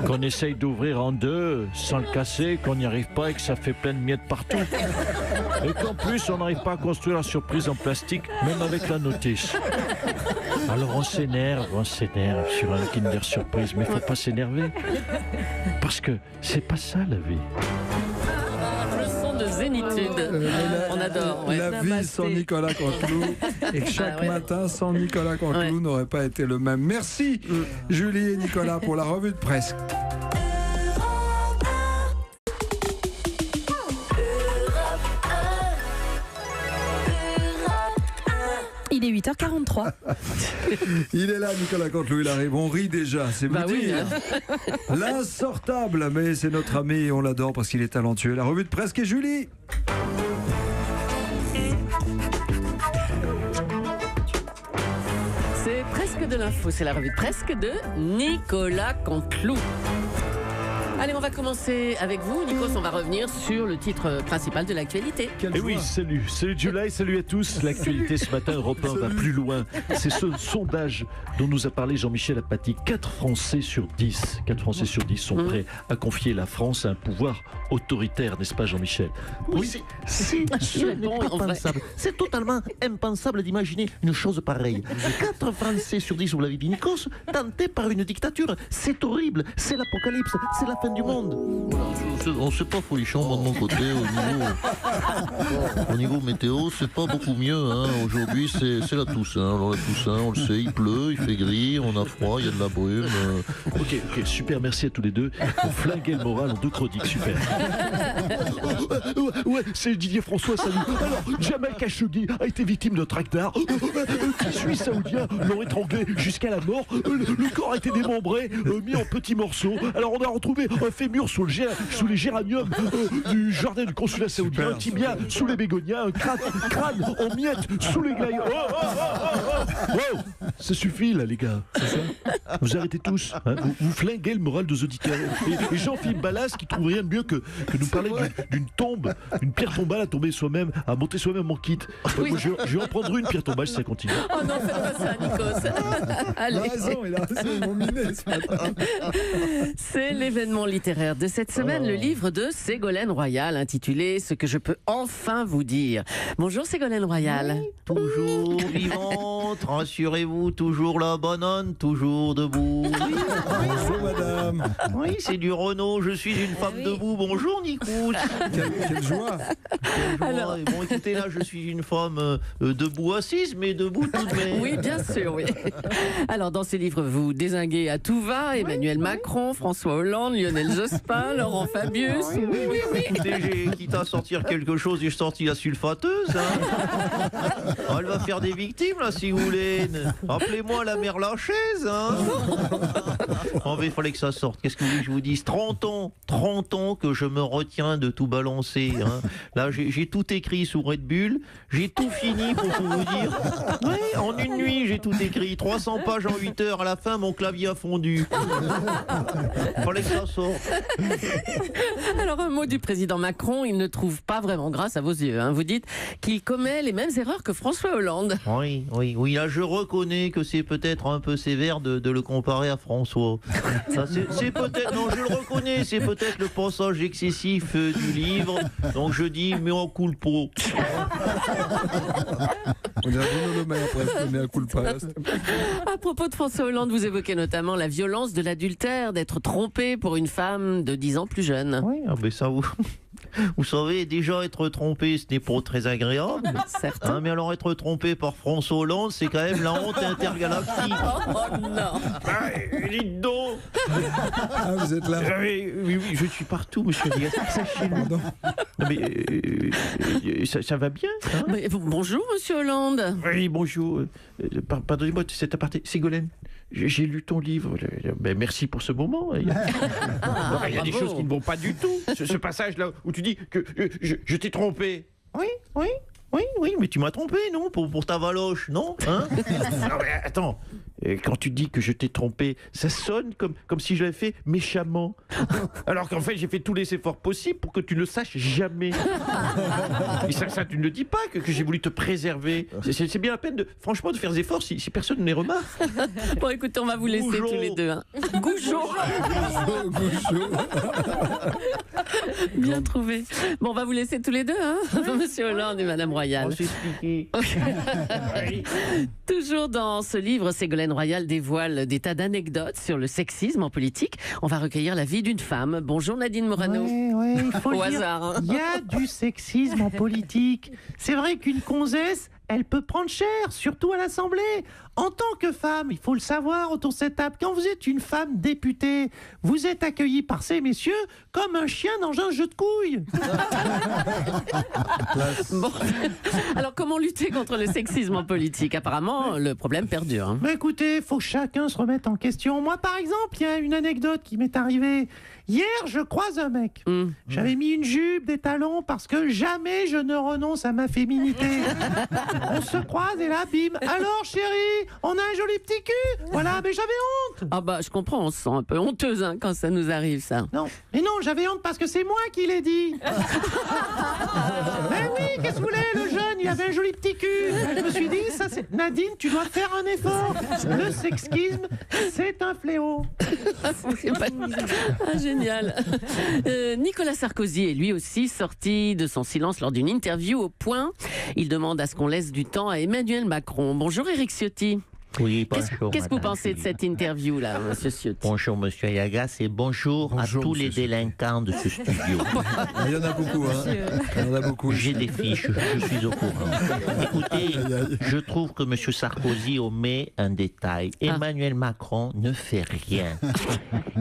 qu'on essaye d'ouvrir en 2 sans le casser, qu'on n'y arrive pas et que ça fait plein de miettes partout. Et qu'en plus, on n'arrive pas à construire la surprise en plastique, même avec la notice. Alors on s'énerve sur un Kinder Surprise, mais il ne faut pas s'énerver. Parce que c'est pas ça la vie. zénitude. On adore. Ouais. La vie sans Nicolas Canteloup et chaque matin sans Nicolas Canteloup n'aurait pas été le même. Merci Julie et Nicolas pour la revue de presse. Il est 8h43. Il est là, Nicolas Canteloup, il arrive. On rit déjà, c'est vous dire. L'insortable, mais c'est notre ami et on l'adore parce qu'il est talentueux. La revue de presse et Julie. C'est presque de l'info, c'est la revue de presque de Nicolas Canteloup. Allez, on va commencer avec vous, Nikos. On va revenir sur le titre principal de l'actualité. Et oui, salut Julie, salut à tous. L'actualité ce matin, Europe 1 va plus loin. C'est ce sondage dont nous a parlé Jean-Michel Apathy. 4 Français sur 10 sont prêts à confier la France à un pouvoir autoritaire, n'est-ce pas Jean-Michel? Oui, ce n'est pas pensable. C'est totalement impensable d'imaginer une chose pareille. 4 Français sur 10, vous l'avez dit Nikos, tentés par une dictature. C'est horrible, c'est l'apocalypse, c'est la fin du monde. On sait pas folichon, moi de mon côté, au niveau météo, c'est pas beaucoup mieux. Hein. Aujourd'hui, c'est la Toussaint. Alors la Toussaint, on le sait, il pleut, il fait gris, on a froid, il y a de la brume. Ok, super, merci à tous les deux. Pour flinguer le moral en 2 chroniques, super. Ouais, c'est Didier François, salut. Alors, Jamal Khashoggi a été victime d'un tractard. 18 Saoudiens l'ont étranglé jusqu'à la mort. Le corps a été démembré, mis en petits morceaux. Alors, on a retrouvé un fémur sous les géraniums du jardin du consulat saoudien, un tibia sous les bégonias, un crâne en miettes sous les glaïeux. Wow, ça suffit là, les gars. C'est ça. Vous arrêtez tous. Hein, vous flinguez le moral des auditeurs. Et Jean-Philippe Ballas qui trouve rien de mieux que nous parler d'une tombe, une pierre tombale à tomber soi-même, à monter soi-même en kit. Moi, je vais en prendre une pierre tombale si ça continue. Oh non, faites pas ça, Nikos. Allez. Il a raison, ils m'ont miné ce matin. C'est l'événement littéraire de cette semaine, le livre de Ségolène Royal, intitulé « Ce que je peux enfin vous dire ». Bonjour Ségolène Royal. Oui, toujours vivante, rassurez-vous, toujours la banane, toujours debout. Oui, bonjour madame. Oui, c'est du Renault, je suis une femme debout. Bonjour Nikos. Quelle joie. Alors... Bon, écoutez, là, je suis une femme debout assise, mais debout tout de même. Oui, bien sûr, oui. Alors, dans ces livres, vous dézinguez à tout va Emmanuel Macron, François Hollande, Lionel Jospin, Laurent Fabius. Oui. Écoutez, quitte à sortir quelque chose, j'ai sorti la sulfateuse. Hein. Elle va faire des victimes, là, si vous voulez. Appelez-moi la mère Lachaise. Hein. Il fallait que ça sorte. Qu'est-ce que vous voulez que je vous dise? 30 ans que je me retiens de tout balancer. Hein. Là, j'ai tout écrit sous Red Bull. J'ai tout fini, pour tout vous dire. Oui, en une nuit, j'ai tout écrit. 300 pages en 8 heures. À la fin, mon clavier a fondu. Fallait que ça sorte. Alors, un mot du président Macron, il ne trouve pas vraiment grâce à vos yeux. Hein. Vous dites qu'il commet les mêmes erreurs que François Hollande. Oui, là, je reconnais que c'est peut-être un peu sévère de le comparer à François. Ça, c'est peut-être, non, je le reconnais, c'est peut-être le passage excessif du livre. Donc, je dis, mais on coule pas. On dirait Bruno Le Maire presque, mais un coup pas. À propos de François Hollande, vous évoquez notamment la violence de l'adultère, d'être trompé pour une femme de 10 ans plus jeune. Oui, mais ça vous savez, déjà être trompé, ce n'est pas très agréable. Certes. Hein, mais alors être trompé par François Hollande, c'est quand même la honte intergalactique. Oh non. Dites donc. Ah, vous êtes là. Oui, je suis partout, monsieur Diaz. Sachez-le. Non, mais ça va bien. Hein, mais, bonjour, monsieur Hollande. Oui, bonjour. Pardonnez-moi de cet aparté. Ségolène, j'ai lu ton livre. Merci pour ce moment. Il y a des choses qui ne vont pas du tout. Ce passage-là où tu dis que je t'ai trompé. Oui, mais tu m'as trompé, non, pour ta valoche, non, hein? Non, mais attends, quand tu dis que je t'ai trompé, ça sonne comme si je l'avais fait méchamment. Alors qu'en fait, j'ai fait tous les efforts possibles pour que tu ne le saches jamais. Et ça tu ne le dis pas, que j'ai voulu te préserver. C'est bien la peine, franchement, de faire des efforts si personne ne les remarque. Bon, écoutez, on va vous laisser tous les deux. Hein. Goujon. Bien trouvé. Bon, on va vous laisser tous les deux, hein, Monsieur Hollande et Madame Royal. On s'explique. Toujours dans ce livre, Ségolène Royal dévoile des tas d'anecdotes sur le sexisme en politique. On va recueillir la vie d'une femme. Bonjour Nadine Morano. Ouais, il faut Au le dire. hasard. Hein. Il y a du sexisme en politique. C'est vrai qu'une gonzesse, elle peut prendre cher, surtout à l'Assemblée. En tant que femme, il faut le savoir autour de cette table, quand vous êtes une femme députée, vous êtes accueillie par ces messieurs comme un chien dans un jeu de couilles. Bon. Alors, comment lutter contre le sexisme en politique? Apparemment, le problème perdure. Hein. Mais écoutez, il faut que chacun se remette en question. Moi, par exemple, il y a une anecdote qui m'est arrivée. Hier, je croise un mec. J'avais mis une jupe, des talons, parce que jamais je ne renonce à ma féminité. On se croise et là, bim. Alors, chérie, on a un joli petit cul. Voilà, mais j'avais honte. Ah bah, je comprends, on se sent un peu honteuse hein, quand ça nous arrive, ça. Non, mais non, j'avais honte parce que c'est moi qui l'ai dit. Mais oui, qu'est-ce que vous voulez, le jeune, il avait un joli petit cul. Je me suis dit, ça c'est... Nadine, tu dois faire un effort. Le sexisme, c'est un fléau. Ah, génial. Nicolas Sarkozy est lui aussi sorti de son silence lors d'une interview au Point. Il demande à ce qu'on laisse du temps à Emmanuel Macron. Bonjour Éric Ciotti. Oui, bonjour. Qu'est-ce que vous madame pensez de Julie. cette interview-là, monsieur Ciotti? Bonjour, monsieur Ayagas, et bonjour à tous les délinquants de ce studio. Il y en a beaucoup, hein. Il y en a beaucoup. J'ai des fiches, je suis au courant. Écoutez, je trouve que monsieur Sarkozy omet un détail. Emmanuel Macron ne fait rien.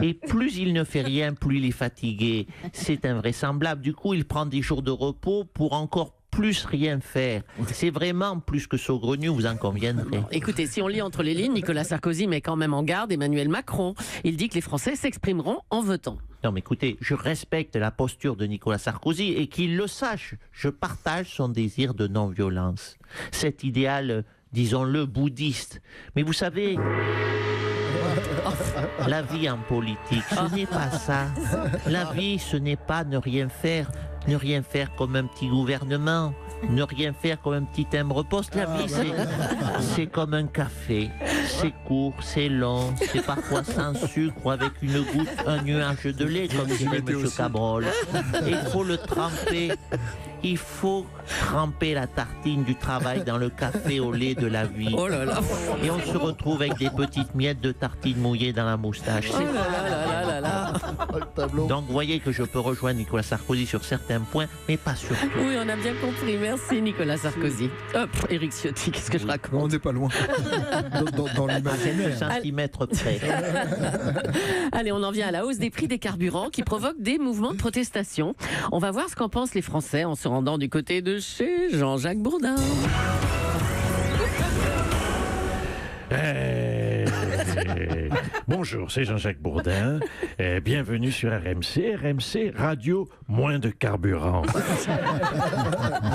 Et plus il ne fait rien, plus il est fatigué. C'est invraisemblable. Du coup, il prend des jours de repos pour encore plus rien faire. C'est vraiment plus que saugrenu, vous en conviendrez. Écoutez, si on lit entre les lignes, Nicolas Sarkozy met quand même en garde Emmanuel Macron. Il dit que les Français s'exprimeront en votant. Non mais écoutez, je respecte la posture de Nicolas Sarkozy et qu'il le sache, je partage son désir de non-violence. Cet idéal, disons-le, bouddhiste. Mais vous savez, la vie en politique, ce n'est pas ça. La vie, ce n'est pas ne rien faire comme un petit gouvernement, ne rien faire comme un petit timbre-poste. La vie, c'est comme un café. C'est court, c'est long, c'est parfois sans sucre ou avec une goutte, un nuage de lait, comme dirait M. Cabrol. Et il faut le tremper. Il faut tremper la tartine du travail dans le café au lait de la vie. Oh là là. Et on se retrouve avec des petites miettes de tartine mouillées dans la moustache. Oh là là là là là. Donc vous voyez que je peux rejoindre Nicolas Sarkozy sur certains points, mais pas sur tout. Oui, on a bien compris. Merci Nicolas Sarkozy. Hop, Éric Ciotti, qu'est-ce que je raconte? On n'est pas loin. Dans l'imaginaire. Centimètres près. Allez, on en vient à la hausse des prix des carburants qui provoque des mouvements de protestation. On va voir ce qu'en pensent les Français en se rendant du côté de chez Jean-Jacques Bourdin. Bonjour, c'est Jean-Jacques Bourdin. Bienvenue sur RMC. RMC, radio moins de carburant.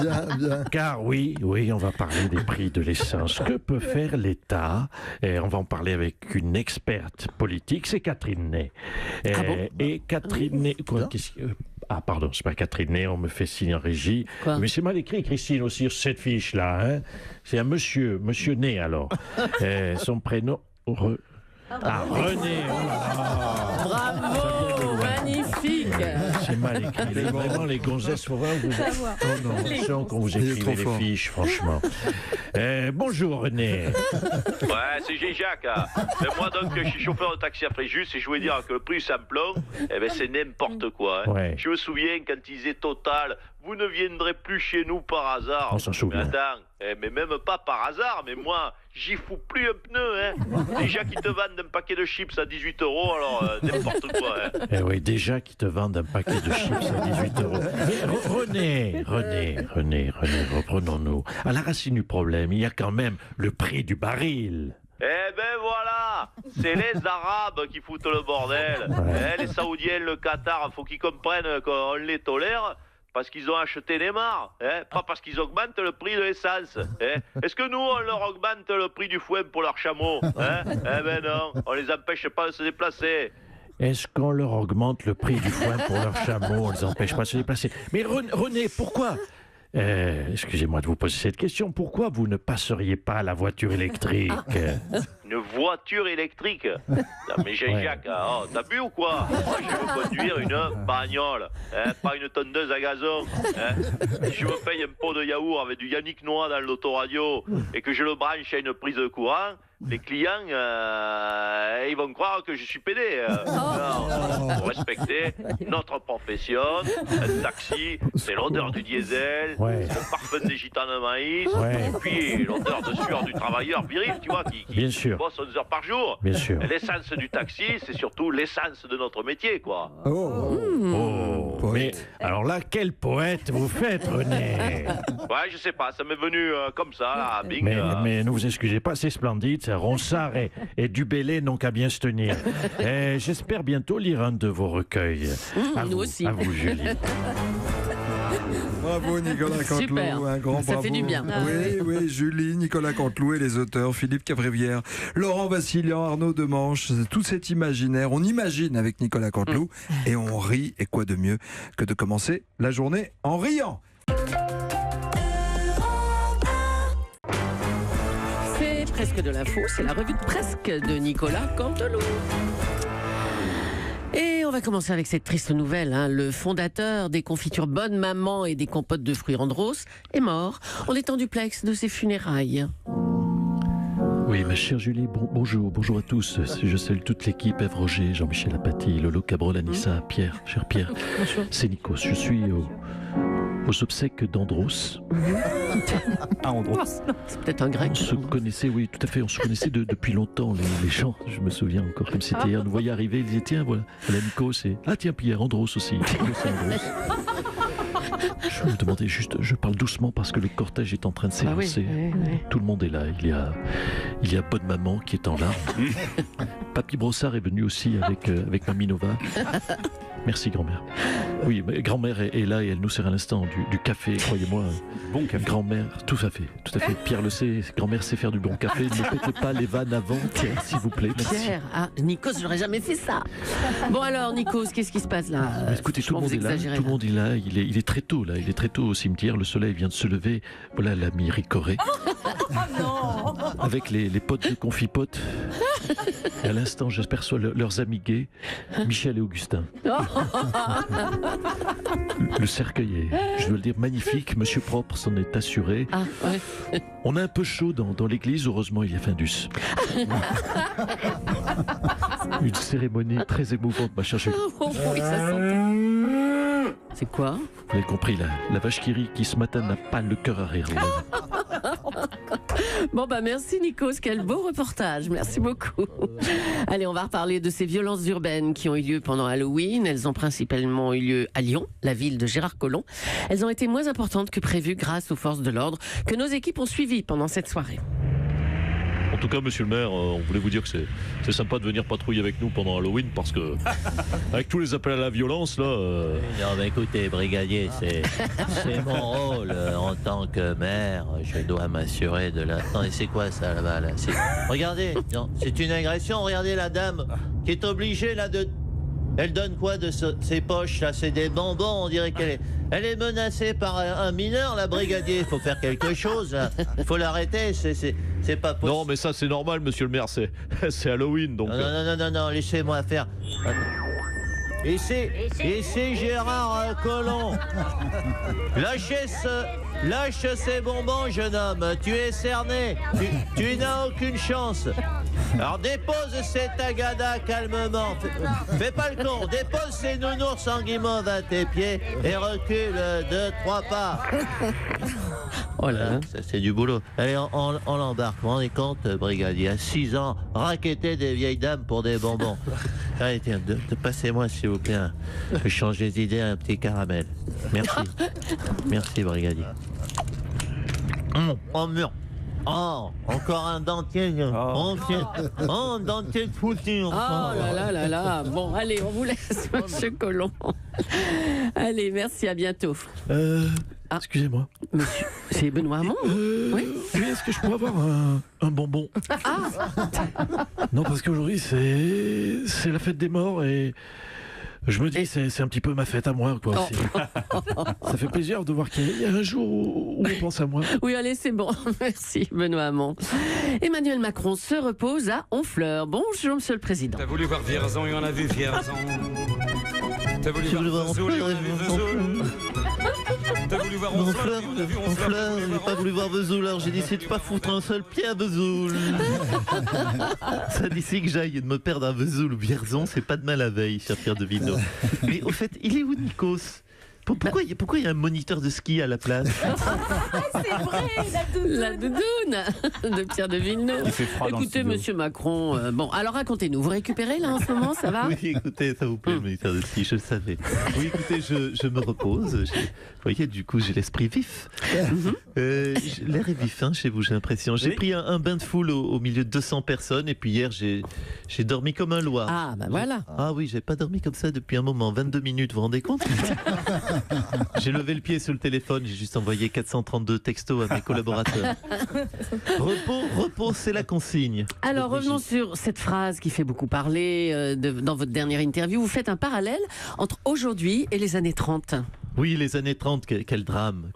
Bien. Car oui, on va parler des prix de l'essence. Que peut faire l'État? On va en parler avec une experte politique, c'est Catherine Ney. Et Catherine Ney... Ah pardon, c'est pas Catherine Ney, on me fait signe en régie. Quoi? Mais c'est mal écrit, Christine, aussi, sur cette fiche-là. Hein. C'est un monsieur Ney alors. Son prénom... René. Oh là là. Bravo, magnifique. C'est mal écrit. Vraiment, les gonzesses, faut voir vous... Oh non, on sent qu'on vous écrivez les fiches, franchement. Bonjour René. Ouais, c'est Jean-Jacques. Moi donc, je suis chauffeur de taxi à Fréjus et je voulais dire que le prix samplon, c'est n'importe quoi. Hein. Ouais. Je me souviens quand ils disaient Total, vous ne viendrez plus chez nous par hasard. On s'en souvient. Mais attends, mais même pas par hasard, mais moi, j'y fous plus un pneu. Hein. Déjà qu'ils te vendent un paquet de chips à 18 €, alors n'importe quoi. Hein. Oui, déjà qu'ils te vendent un paquet de chips à 18 €. Mais René, reprenons-nous. À la racine du problème, il y a quand même le prix du baril. Eh ben voilà, c'est les Arabes qui foutent le bordel. Ouais. Les Saoudiens, le Qatar, faut qu'ils comprennent qu'on les tolère parce qu'ils ont acheté des mares, pas parce qu'ils augmentent le prix de l'essence. Est-ce que nous, on leur augmente le prix du foin pour leurs chameaux? Eh ben non, on les empêche pas de se déplacer. Est-ce qu'on leur augmente le prix du foin pour leurs chameaux? On les empêche pas de se déplacer. Mais René, pourquoi excusez-moi de vous poser cette question. Pourquoi vous ne passeriez pas à la voiture électrique? Une voiture électrique. Non, mais Jean-Jacques, t'as bu ou quoi? Moi, je veux conduire une bagnole, hein, pas une tondeuse à gazon. Hein. Si je me paye un pot de yaourt avec du Yannick Noah dans l'autoradio et que je le branche à une prise de courant, les clients, ils vont croire que je suis pédé. Non, faut respecter notre profession. Un taxi, c'est l'odeur du diesel, c'est le parfum des gitanes de maïs, et puis l'odeur de sueur du travailleur viril, tu vois, qui bosse 11 heures par jour. Bien sûr. L'essence du taxi, c'est surtout l'essence de notre métier, quoi. Mais alors là, quel poète vous faites, René? Ouais, je sais pas, ça m'est venu comme ça, là, bing. Mais ne vous excusez pas, c'est splendide. Ronsard et Dubélé n'ont qu'à bien se tenir. J'espère bientôt lire un de vos recueils. Nous aussi. À vous, Julie. Bravo Nicolas Canteloup, super. Un grand Ça bravo. fait du bien. Oui, Julie, Nicolas Canteloup et les auteurs Philippe Cavrivière, Laurent Vassilian, Arnaud Demanche, tout cet imaginaire, on imagine avec Nicolas Canteloup et on rit, et quoi de mieux que de commencer la journée en riant. C'est presque de l'info, c'est la revue de presque de Nicolas Canteloup. Et on va commencer avec cette triste nouvelle. Le fondateur des confitures Bonne Maman et des compotes de fruits Andros est mort. On est en duplex de ses funérailles. Oui, ma chère Julie, bonjour à tous. Je salue toute l'équipe, Ève Roger, Jean-Michel Apathy, Lolo Cabrol, Anissa, Pierre, cher Pierre. C'est Nikos. Je suis aux obsèques d'Andros. Andros. C'est peut-être un grec. On se connaissait, oui, tout à fait. On se connaissait depuis longtemps, les gens. Je me souviens encore comme c'était hier. Nous voyait arriver, ils disaient tiens, voilà Nikos et tiens, Pierre, Andros aussi. Je me demandais juste, je parle doucement parce que le cortège est en train de s'élancer. Tout le monde est là. Il y a Bonne Maman qui est en larmes. Papy Brossard est venu aussi avec Mamie Nova. Merci grand-mère. Oui, grand-mère est là et elle nous sert à l'instant du café, croyez-moi. Bon café. Grand-mère, tout à fait. Pierre le sait, grand-mère sait faire du bon café. Ne pétez pas les vannes avant, Pierre, s'il vous plaît. Merci. Pierre, Nikos, j'aurais jamais fait ça. Bon alors, Nikos, qu'est-ce qui se passe là? Écoutez, tout le monde est là. Il est très tôt là. Il est très tôt au cimetière. Le soleil vient de se lever. Voilà l'ami Ricoré. Non. Avec les potes de Confipote. Et à l'instant, j'aperçois leurs amis gays, Michel et Augustin. Le cercueil est, je dois le dire, magnifique. Monsieur Propre s'en est assuré. On a un peu chaud dans l'église. Heureusement, il y a Findus. Une cérémonie très émouvante, ma chère Julie. Oui, ça s'entend. C'est quoi? Vous avez compris, la vache qui rit, qui ce matin n'a pas le cœur à rire. Bon merci Nikos, quel beau reportage, merci beaucoup. Allez, on va reparler de ces violences urbaines qui ont eu lieu pendant Halloween. Elles ont principalement eu lieu à Lyon, la ville de Gérard Collomb. Elles ont été moins importantes que prévu grâce aux forces de l'ordre que nos équipes ont suivies pendant cette soirée. En tout cas, monsieur le maire, on voulait vous dire que c'est sympa de venir patrouiller avec nous pendant Halloween parce que, avec tous les appels à la violence, là. Non, mais écoutez, brigadier, c'est mon rôle en tant que maire. Je dois m'assurer de la. Attendez, c'est quoi ça là-bas là Regardez, non, c'est une agression. Regardez la dame qui est obligée là de. Elle donne quoi de ses poches là? C'est des bonbons, on dirait qu'elle est menacée par un mineur, la brigadier. Il faut faire quelque chose, il faut l'arrêter, c'est pas possible. Non, mais ça c'est normal, monsieur le maire, c'est Halloween donc. Non, laissez-moi faire. Et c'est Gérard Collomb. Lâche ces bonbons, jeune homme. Tu es cerné. Tu n'as aucune chance. Alors dépose cette agada calmement. Fais pas le con. Dépose ces nounours en guimauve à tes pieds et recule 2-3 pas. Oh là, ça c'est du boulot. Allez, on l'embarque. Vous vous rendez compte, brigadier, à 6 ans, raqueter des vieilles dames pour des bonbons. Allez, tiens, passez-moi s'il vous plaît. Je change les idées à un petit caramel. Merci. Merci, brigadier. Oh, mur. Oh, encore un dentier. Un dentier de foutu. Oh là. Bon, allez, on vous laisse, monsieur Collomb. Allez, merci, à bientôt. Excusez-moi. Monsieur, c'est Benoît Hamon? Oui, est-ce que je pourrais avoir un bonbon? Non, parce qu'aujourd'hui, c'est la fête des morts et Je me dis, c'est un petit peu ma fête à moi, quoi. Aussi. Ça fait plaisir de voir qu'il y a un jour où on pense à moi. Oui, allez, c'est bon. Merci, Benoît Hamon. Emmanuel Macron se repose à Honfleur. Bonjour, Monsieur le Président. T'as voulu voir Vierzon et on a vu Vierzon. T'as voulu voir Vesoul et on a vu Vesoul. T'as voulu voir Honfleur et on a vu Honfleur. J'ai pas voulu voir Vesoul, alors j'ai décidé de pas foutre un seul pied à Vesoul. Ça d'ici que j'aille de me perdre à Vesoul ou Vierzon, c'est pas demain la veille, cher Pierre de Villeneuve. Mais au fait, il est où Nikos ? Pourquoi il y a un moniteur de ski à la place ? C'est vrai, La doudoune de Pierre de Villeneuve. Il fait froid dans le Écoutez, studio. Monsieur Macron, bon, alors racontez-nous, vous récupérez là en ce moment, ça va ? Oui, écoutez, ça vous plaît, le moniteur de ski, je le savais. Oui, écoutez, je me repose. Vous voyez, du coup, j'ai l'esprit vif. L'air est vif, hein, chez vous, j'ai l'impression. J'ai pris un bain de foule au milieu de 200 personnes, et puis hier, j'ai dormi comme un loir. Ah, ben voilà. Ah oui, j'ai pas dormi comme ça depuis un moment. 22 minutes, vous vous rendez compte ? J'ai levé le pied sur le téléphone, j'ai juste envoyé 432 textos à mes collaborateurs. Repos, c'est la consigne. Alors revenons sur cette phrase qui fait beaucoup parler dans votre dernière interview. Vous faites un parallèle entre aujourd'hui et les années 30. Oui, les années 30, quel drame.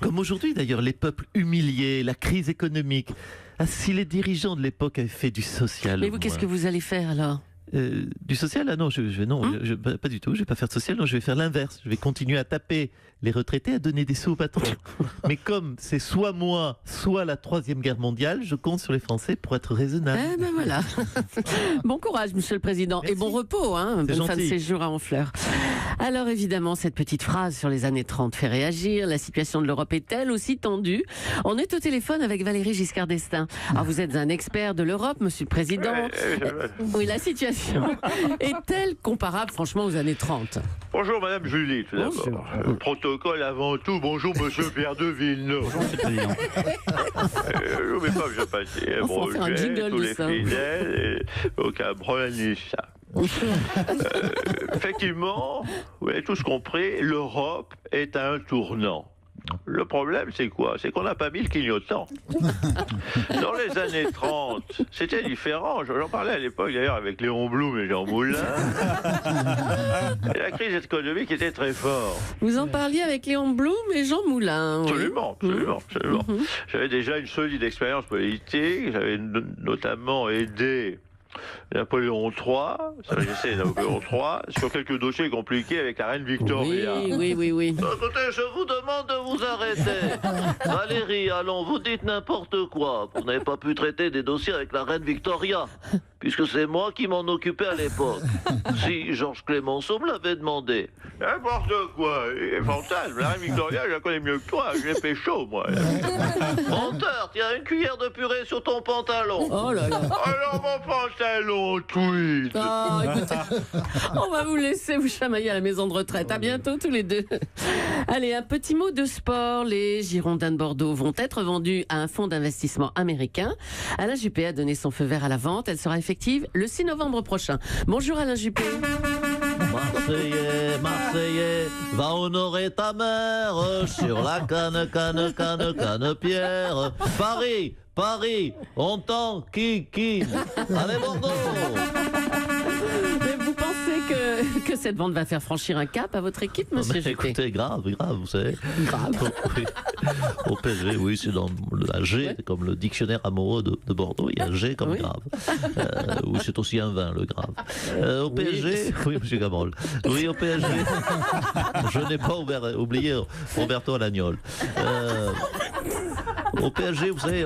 Comme aujourd'hui d'ailleurs, les peuples humiliés, la crise économique. Ah, si les dirigeants de l'époque avaient fait du social. Mais vous, qu'est-ce que vous allez faire alors ? Du social? Ah non, pas du tout, je vais pas faire de social, non, je vais faire l'inverse. Je vais continuer à taper les retraités, à donner des sous aux patrons. Mais comme c'est soit moi, soit la Troisième Guerre mondiale, je compte sur les Français pour être raisonnable. Eh ben voilà. Bon courage, Monsieur le Président. Merci. Et bon repos, hein. Bonne fin de séjour à Honfleur. Alors évidemment, cette petite phrase sur les années 30 fait réagir. La situation de l'Europe est-elle aussi tendue? On est au téléphone avec Valéry Giscard d'Estaing. Alors vous êtes un expert de l'Europe, Monsieur le Président. Oui, la situation est-elle comparable franchement aux années 30? Bonjour Madame Julie, tout d'abord. Protocole avant tout. Bonjour Monsieur Pierre de Villeneuve. Bonjour Monsieur le Président. N'oubliez pas que je passe On va faire un jingle tous de les ça. fidèles et aucun problème ni ça. Effectivement, vous avez tous compris, l'Europe est à un tournant. Le problème, c'est quoi? C'est qu'on n'a pas mis le clignotant. Dans les années 30, c'était différent. J'en parlais à l'époque d'ailleurs avec Léon Blum et Jean Moulin. Et la crise économique était très forte. Vous en parliez avec Léon Blum et Jean Moulin. Oui. Absolument. J'avais déjà une solide expérience politique. J'avais notamment aidé Napoléon III, s'agissait de Napoléon III, sur quelques dossiers compliqués avec la reine Victoria. Oui. Écoutez, je vous demande de vous arrêter. Valérie, allons, vous dites n'importe quoi. Vous n'avez pas pu traiter des dossiers avec la reine Victoria, puisque c'est moi qui m'en occupais à l'époque. Si Georges Clemenceau me l'avait demandé. N'importe quoi, et fantasme. La reine Victoria, je la connais mieux que toi, je l'ai fait chaud, moi. Menteur, tiens, une cuillère de purée sur ton pantalon. Oh là là. Alors mon pantalon tweet. Ah, écoutez, on va vous laisser vous chamailler à la maison de retraite. À bientôt tous les deux. Allez, un petit mot de sport. Les Girondins de Bordeaux vont être vendus à un fonds d'investissement américain. Alain Juppé a donné son feu vert à la vente. Elle sera effective le 6 novembre prochain. Bonjour Alain Juppé. Marseillais, va honorer ta mère sur la canne, Pierre. Paris, on t'en qui Allez Bordeaux. Mais vous pensez que cette vente va faire franchir un cap à votre équipe, monsieur Juppé? Écoutez, grave, vous savez. Grave. Oui. Au PSG, oui, c'est dans la G, comme le dictionnaire amoureux de Bordeaux, il y a G comme grave. Oui, c'est aussi un vin, le grave. Au PSG, oui, monsieur Gabrol. Oui, au PSG, je n'ai pas oublié Roberto Alagnol. Au PSG, vous savez,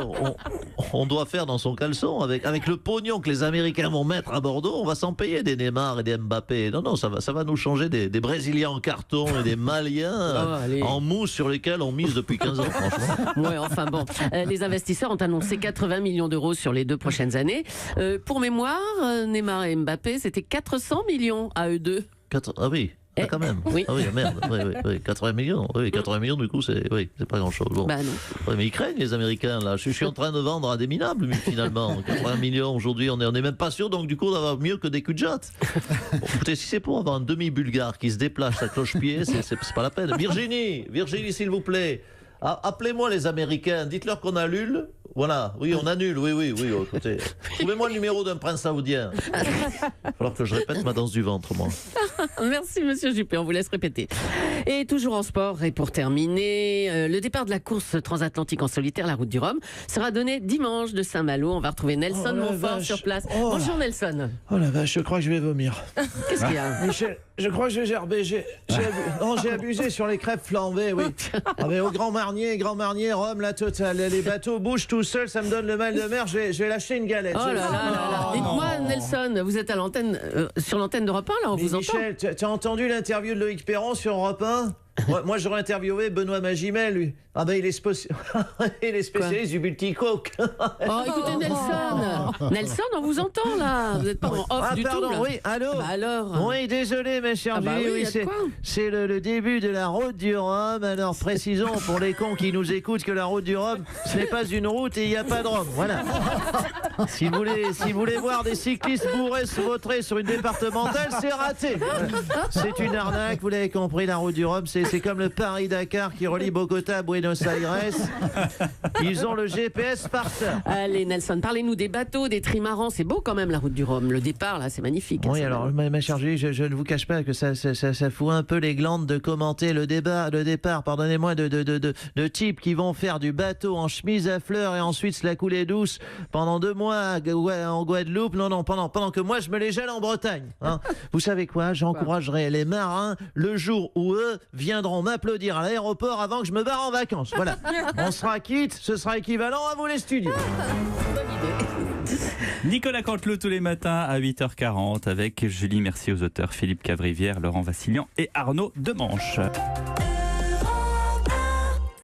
on doit faire dans son caleçon, avec le pognon que les Américains vont mettre à Bordeaux, on va s'en payer des Neymar et des Mbappé. Non, ça va nous changer des Brésiliens en carton et des Maliens en mousse sur lesquels on mise depuis 15 ans, franchement. Ouais, enfin bon. Les investisseurs ont annoncé 80 millions d'euros sur les 2 prochaines années. Pour mémoire, Neymar et Mbappé, c'était 400 millions à eux deux. Ah oui. Ah, quand même. Oui. Ah oui, merde. Oui. 80 millions. Oui, 80 millions, du coup, c'est pas grand-chose. Bon. Bah non. Ouais, mais ils craignent, les Américains, là. Je suis en train de vendre à des minables, finalement. 80 millions, aujourd'hui, on est même pas sûr, donc du coup, on va mieux que des culs de jatte. Bon, écoutez, si c'est pour avoir un demi-bulgare qui se déplace à cloche-pied, c'est pas la peine. Virginie, s'il vous plaît. Appelez-moi les Américains, dites-leur qu'on annule Voilà, oui, on annule, oui, écoutez. Trouvez-moi le numéro d'un prince saoudien. Il va falloir que je répète ma danse du ventre, moi. Merci Monsieur Juppé, on vous laisse répéter. Et toujours en sport, et pour terminer, le départ de la course transatlantique en solitaire, la route du Rhum, sera donné dimanche de Saint-Malo. On va retrouver Nelson Montfort sur place. Bonjour Nelson. Oh la vache, je crois que je vais vomir. Qu'est-ce qu'il y a? Michel, je crois que j'ai gerbé. J'ai abusé sur les crêpes flambées, oui. Ah, mais au Grand Marnier, Rhum, la totale. Les bateaux bougent tout seuls, ça me donne le mal de mer. Je vais lâcher une galette. Oh là là. Dites-moi, Nelson, vous êtes à l'antenne, sur l'antenne d'Europe 1, là, on vous entend. Michel, tu as entendu l'interview de Loïc Perron sur Europe 1? Moi, j'aurais interviewé Benoît Magimel, lui. Ah ben, il est spécialiste du multicoque. Oh, écoutez, Nelson, on vous entend, là. Vous n'êtes pas en off du tout, là. Oui, allô? Bah alors. Oui, désolé, mes chers Julie, oui, c'est le début de la route du Rhum. Alors, précisons pour les cons qui nous écoutent que la route du Rhum, ce n'est pas une route et il n'y a pas de Rhum. Voilà. Si vous voulez voir des cyclistes bourrés se vautrer sur une départementale, c'est raté. C'est une arnaque, vous l'avez compris, la route du Rhum, c'est comme le Paris-Dakar qui relie Bogota à Buenos Aires. Ils ont le GPS par terre. Allez, Nelson, parlez-nous des bateaux, des trimarans. C'est beau quand même, la route du Rhum. Le départ, là, c'est magnifique. Oui, alors, ma chère Julie, je ne vous cache pas que ça fout un peu les glandes de commenter le départ, pardonnez-moi, de types qui vont faire du bateau en chemise à fleurs et ensuite se la couler douce pendant 2 mois en Guadeloupe. Non, pendant que moi, je me les gèle en Bretagne. Hein. Vous savez quoi? J'encouragerai les marins le jour où eux viendront m'applaudir à l'aéroport avant que je me barre en vacances. Voilà. On sera quitte, ce sera équivalent à vous les studios. Nicolas Canteloup tous les matins à 8h40 avec Julie. Merci aux auteurs Philippe Cavrivière, Laurent Vassilian et Arnaud Demanche.